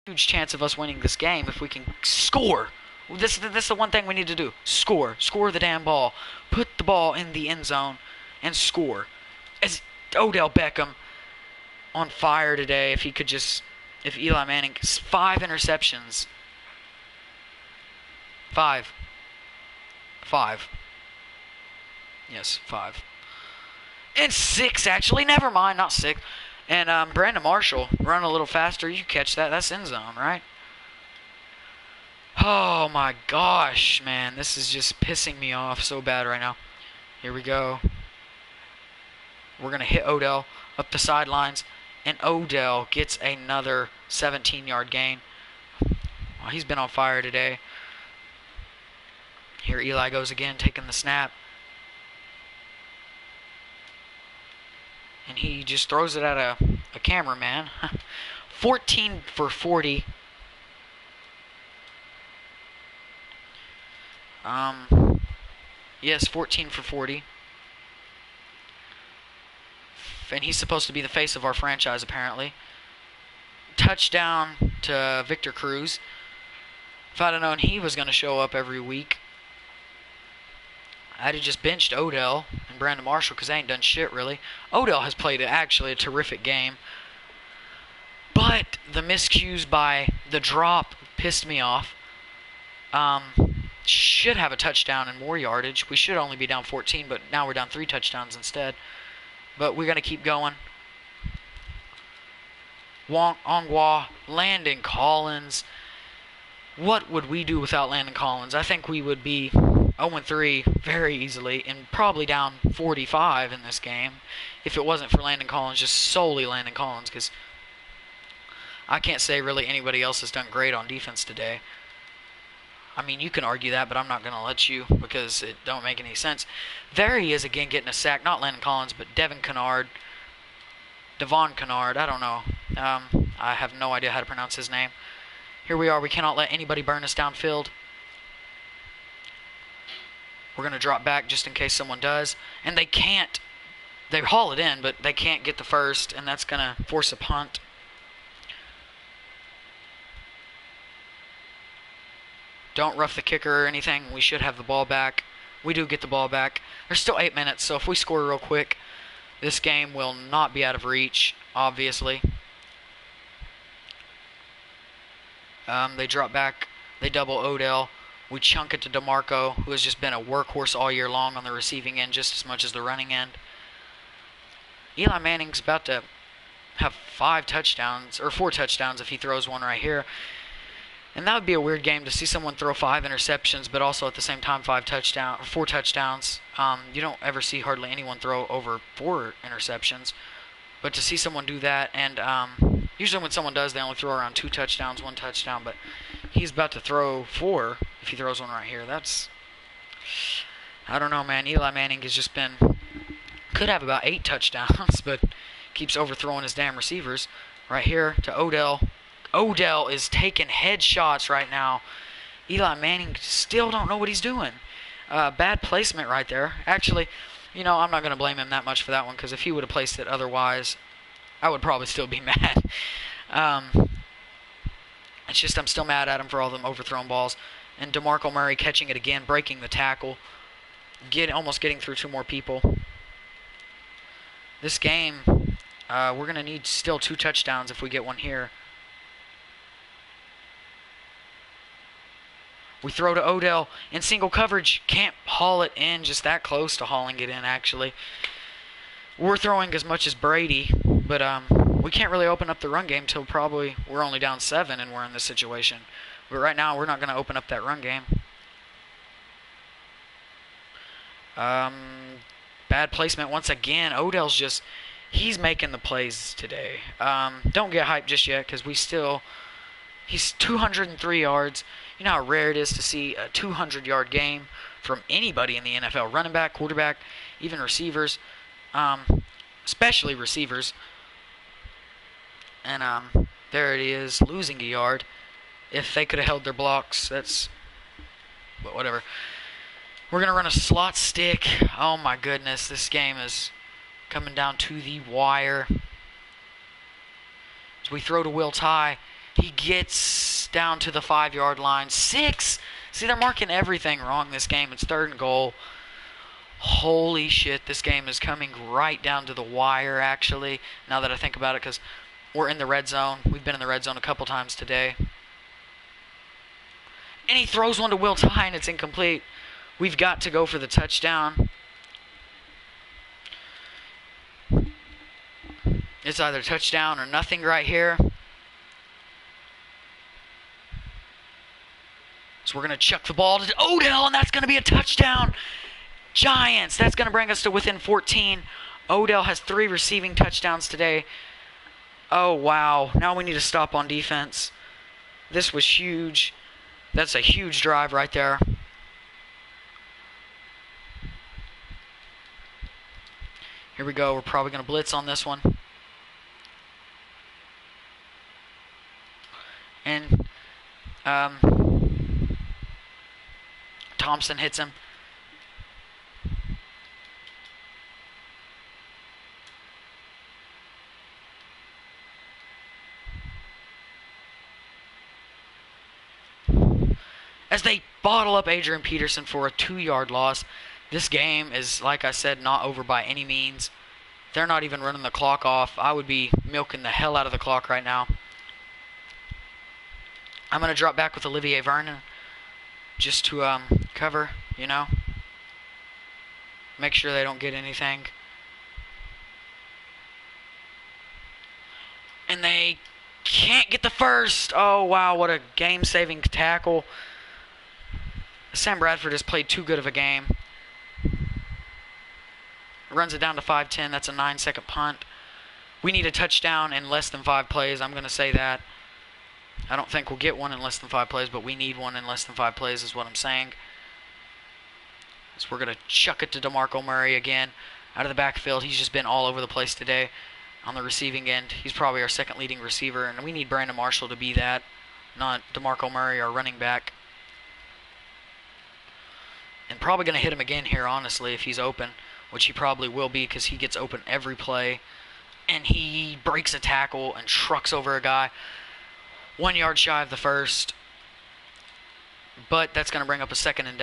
Huge chance of us winning this game if we can score. This is the one thing we need to do. Score. Score the damn ball. Put the ball in the end zone and score. As Odell Beckham on fire today, if he could just... If Eli Manning, 5 interceptions. 5. Yes, 5. And 6, actually. Never mind, not 6. And Brandon Marshall, run a little faster. You catch that. That's end zone, right? Oh, my gosh, man. This is just pissing me off so bad right now. Here we go. We're going to hit Odell up the sidelines. And Odell gets another 17-yard gain. Well, he's been on fire today. Here Eli goes again, taking the snap. And he just throws it at a cameraman. 14 for 40. Yes, 14 for 40. off, and he's supposed to be the face of our franchise, apparently. Touchdown to Victor Cruz. If I'd have known he was going to show up every week, I'd have just benched Odell and Brandon Marshall because they ain't done shit, really. Odell has played actually a terrific game. But the miscues by the drop pissed me off. Should have a touchdown and more yardage. We should only be down 14, but now we're down 3 touchdowns instead. But we're going to keep going. Ongwa, Landon Collins. What would we do without Landon Collins? I think we would be 0-3 very easily and probably down 45 in this game if it wasn't for Landon Collins, just solely Landon Collins, because I can't say really anybody else has done great on defense today. I mean, you can argue that, but I'm not going to let you because it don't make any sense. There he is again getting a sack. Not Landon Collins, but Devon Kennard. I don't know. I have no idea how to pronounce his name. Here we are. We cannot let anybody burn us downfield. We're going to drop back just in case someone does. And they can't. They haul it in, but they can't get the first, and that's going to force a punt. Don't rough the kicker or anything. We should have the ball back. We do get the ball back. There's still 8 minutes, so if we score real quick, this game will not be out of reach, obviously. They drop back. They double Odell. We chunk it to DeMarco, who has just been a workhorse all year long on the receiving end just as much as the running end. Eli Manning's about to have 5 touchdowns, or 4 touchdowns if he throws one right here. And that would be a weird game to see someone throw 5 interceptions, but also at the same time 4 touchdowns. You don't ever see hardly anyone throw over 4 interceptions. But to see someone do that, and usually when someone does, they only throw around 2 touchdowns, 1 touchdown. But he's about to throw 4 if he throws one right here. I don't know, man. Eli Manning has just been, could have about 8 touchdowns, but keeps overthrowing his damn receivers. Right here to Odell. Odell is taking headshots right now. Eli Manning still don't know what he's doing. Bad placement right there. Actually, I'm not going to blame him that much for that one, because if he would have placed it otherwise, I would probably still be mad. It's just I'm still mad at him for all them overthrown balls. And DeMarco Murray catching it again, breaking the tackle. Almost getting through 2 more people. This game, we're going to need still 2 touchdowns if we get one here. We throw to Odell in single coverage. Can't haul it in, just that close to hauling it in, actually. We're throwing as much as Brady, but we can't really open up the run game till probably we're only down 7 and we're in this situation. But right now, we're not going to open up that run game. Bad placement once again. Odell's he's making the plays today. Don't get hyped just yet, because he's 203 yards. You know how rare it is to see a 200-yard game from anybody in the NFL. Running back, quarterback, even receivers. Especially receivers. And there it is, losing a yard. If they could have held their blocks, but whatever. We're going to run a slot stick. Oh my goodness, this game is coming down to the wire. As we throw to Will Tye. He gets down to the 5-yard line. 6! See, they're marking everything wrong this game. It's 3rd and goal. Holy shit, this game is coming right down to the wire, actually, now that I think about it, because we're in the red zone. We've been in the red zone a couple times today. And he throws one to Will Tye, and it's incomplete. We've got to go for the touchdown. It's either touchdown or nothing right here. So we're going to chuck the ball to Odell, and that's going to be a touchdown. Giants. That's going to bring us to within 14. Odell has 3 receiving touchdowns today. Oh, wow. Now we need to stop on defense. This was huge. That's a huge drive right there. Here we go. We're probably going to blitz on this one. And Thompson hits him. as they bottle up Adrian Peterson for a 2-yard loss. This game is, like I said, not over by any means. They're not even running the clock off. I would be milking the hell out of the clock right now. I'm going to drop back with Olivier Vernon just to cover, you know. Make sure they don't get anything. And they can't get the first. Oh, wow, what a game-saving tackle. Sam Bradford has played too good of a game. Runs it down to 5-10. That's a 9-second punt. We need a touchdown in less than 5 plays. I'm going to say that. I don't think we'll get one in less than 5 plays, but we need one in less than 5 plays is what I'm saying. So we're going to chuck it to DeMarco Murray again out of the backfield. He's just been all over the place today on the receiving end. He's probably our second leading receiver, and we need Brandon Marshall to be that, not DeMarco Murray, our running back. And probably going to hit him again here, honestly, if he's open, which he probably will be because he gets open every play. And he breaks a tackle and trucks over a guy 1 yard shy of the first. But that's going to bring up a second and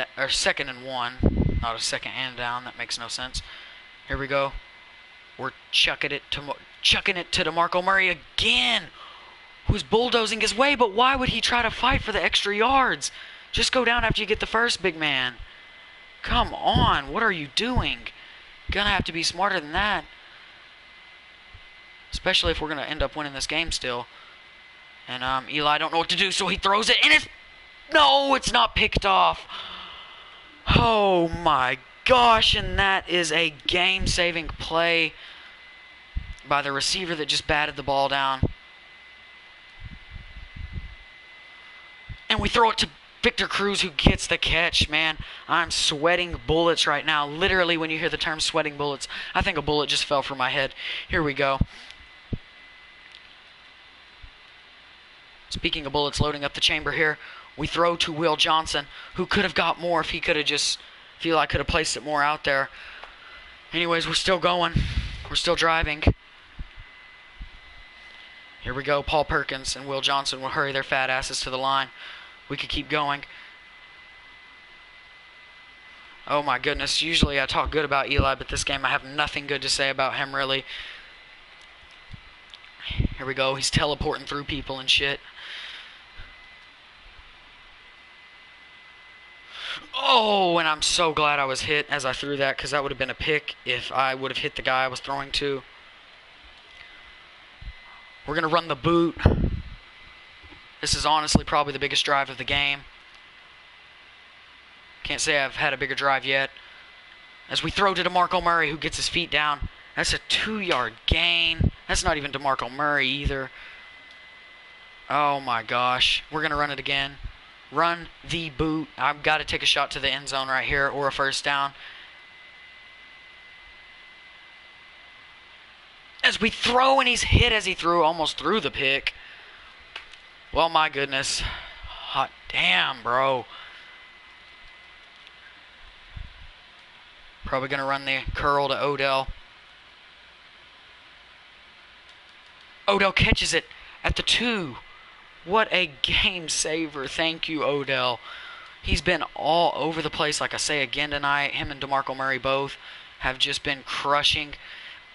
1, not a second and down. That makes no sense. Here we go. We're chucking it to DeMarco Murray again, who's bulldozing his way. But why would he try to fight for the extra yards? Just go down after you get the first, big man. Come on, what are you doing? Gonna have to be smarter than that. Especially if we're gonna end up winning this game still. And Eli don't know what to do, so he throws it, and it's not picked off. Oh my gosh, and that is a game-saving play by the receiver that just batted the ball down. And we throw it to Victor Cruz, who gets the catch, man. I'm sweating bullets right now. Literally, when you hear the term sweating bullets, I think a bullet just fell from my head. Here we go. Speaking of bullets loading up the chamber here, we throw to Will Johnson, who could have got more if he could have just, Eli could have placed it more out there. Anyways, we're still going. We're still driving. Here we go. Paul Perkins and Will Johnson will hurry their fat asses to the line. We could keep going. Oh my goodness. Usually I talk good about Eli, but this game I have nothing good to say about him, really. Here we go. He's teleporting through people and shit. Oh, and I'm so glad I was hit as I threw that, because that would have been a pick if I would have hit the guy I was throwing to. We're going to run the boot. This is honestly probably the biggest drive of the game. Can't say I've had a bigger drive yet. As we throw to DeMarco Murray, who gets his feet down. That's a 2-yard gain. That's not even DeMarco Murray either. Oh my gosh. We're going to run it again. Run the boot. I've got to take a shot to the end zone right here, or a first down. As we throw, and he's hit as he almost threw the pick. Well, my goodness. Hot damn, bro. Probably going to run the curl to Odell. Odell catches it at the 2. What a game saver. Thank you, Odell. He's been all over the place, like I say again tonight. Him and DeMarco Murray both have just been crushing.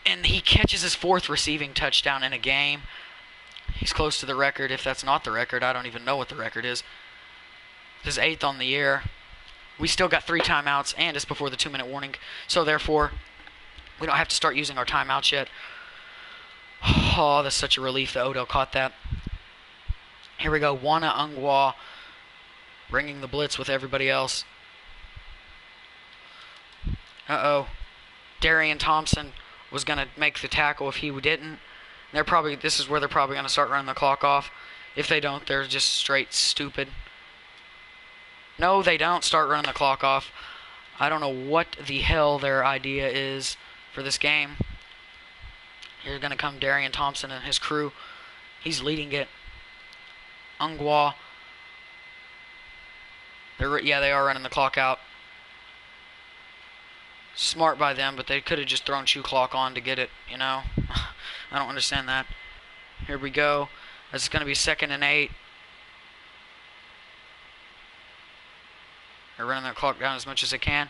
And he catches his 4th receiving touchdown in a game. He's close to the record. If that's not the record, I don't even know what the record is. His 8th on the year. We still got 3 timeouts, and it's before the 2-minute warning. So, therefore, we don't have to start using our timeouts yet. Oh, that's such a relief that Odell caught that. Here we go. Wana Ungwa bringing the blitz with everybody else. Uh-oh. Darian Thompson was going to make the tackle if he didn't. This is where they're probably going to start running the clock off. If they don't, they're just straight stupid. No, they don't start running the clock off. I don't know what the hell their idea is for this game. Here's going to come Darian Thompson and his crew. He's leading it. Ungwa. They are running the clock out. Smart by them, but they could have just thrown shoe clock on to get it, you know. I don't understand that. Here we go. It's going to be 2nd and 8. They're running their clock down as much as they can.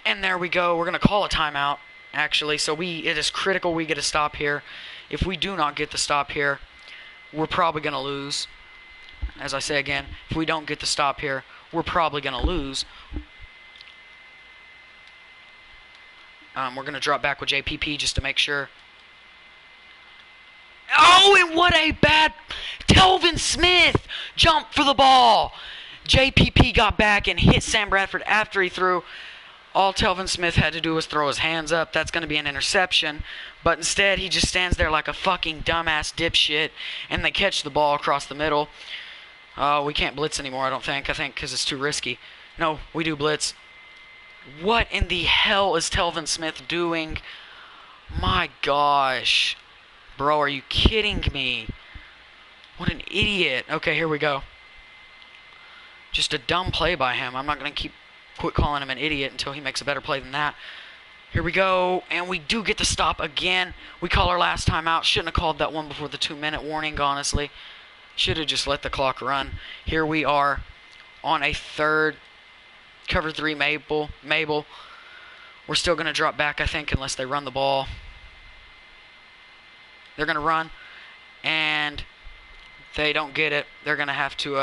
And there we go. We're going to call a timeout, actually. So it is critical we get a stop here. If we do not get the stop here, we're probably going to lose. As I say again, if we don't get the stop here, we're probably going to lose. We're going to drop back with JPP just to make sure. Oh, and what a bad... Telvin Smith jumped for the ball. JPP got back and hit Sam Bradford after he threw. All Telvin Smith had to do was throw his hands up. That's going to be an interception. But instead, he just stands there like a fucking dumbass dipshit. And they catch the ball across the middle. We can't blitz anymore, I don't think. I think because it's too risky. No, we do blitz. What in the hell is Telvin Smith doing? My gosh. Bro, are you kidding me? What an idiot. Okay, here we go. Just a dumb play by him. I'm not going to quit calling him an idiot until he makes a better play than that. Here we go, and we do get the stop again. We call our last time out. Shouldn't have called that one before the 2-minute warning, honestly. Should have just let the clock run. Here we are on a third. Cover 3 Mabel. We're still going to drop back, I think, unless they run the ball. They're going to run, and they don't get it. They're going to have to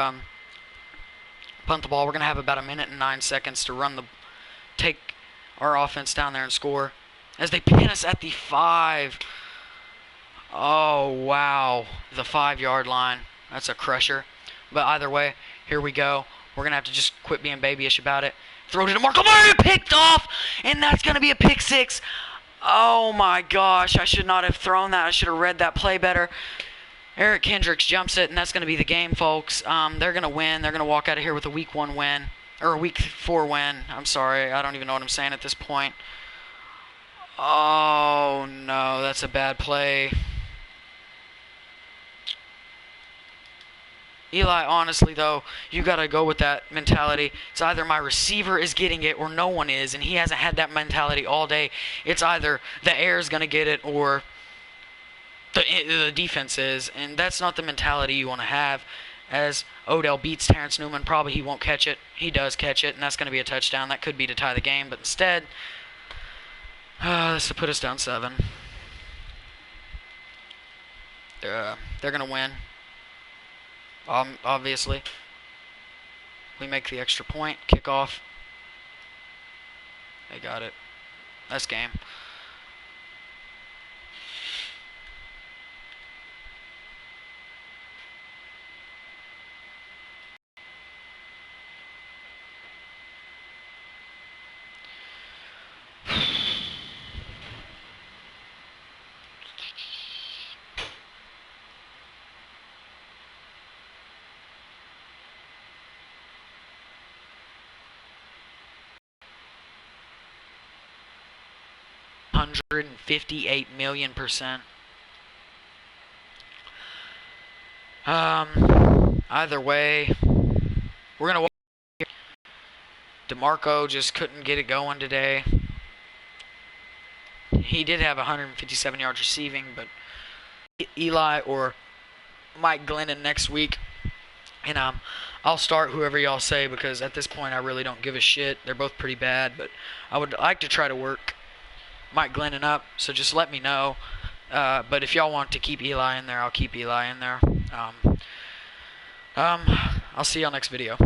punt the ball. We're going to have about 1 minute and 9 seconds to take our offense down there and score. As they pin us at the 5. Oh, wow. The 5-yard line. That's a crusher. But either way, here we go. We're going to have to just quit being babyish about it. Throw it to Marco Murray, picked off, and that's going to be a pick 6. Oh, my gosh. I should not have thrown that. I should have read that play better. Eric Kendricks jumps it, and that's going to be the game, folks. They're going to win. They're going to walk out of here with a Week 1 win. Or a Week 4 win. I'm sorry. I don't even know what I'm saying at this point. Oh, no. That's a bad play. Eli, honestly, though, you got to go with that mentality. It's either my receiver is getting it or no one is, and he hasn't had that mentality all day. It's either the air is going to get it or the defense is, and that's not the mentality you want to have. As Odell beats Terrence Newman, probably he won't catch it. He does catch it, and that's going to be a touchdown. That could be to tie the game, but instead, this will put us down 7. They're going to win. Obviously. We make the extra point. Kickoff. They got it. That's game. $158,000,000%. Either way, we're gonna walk here. DeMarco just couldn't get it going today. He did have 157 yards receiving, but Eli or Mike Glennon next week. And I'll start whoever y'all say, because at this point I really don't give a shit. They're both pretty bad, but I would like to try to work Mike Glennon up, so just let me know. But if y'all want to keep Eli in there, I'll keep Eli in there. I'll see y'all next video.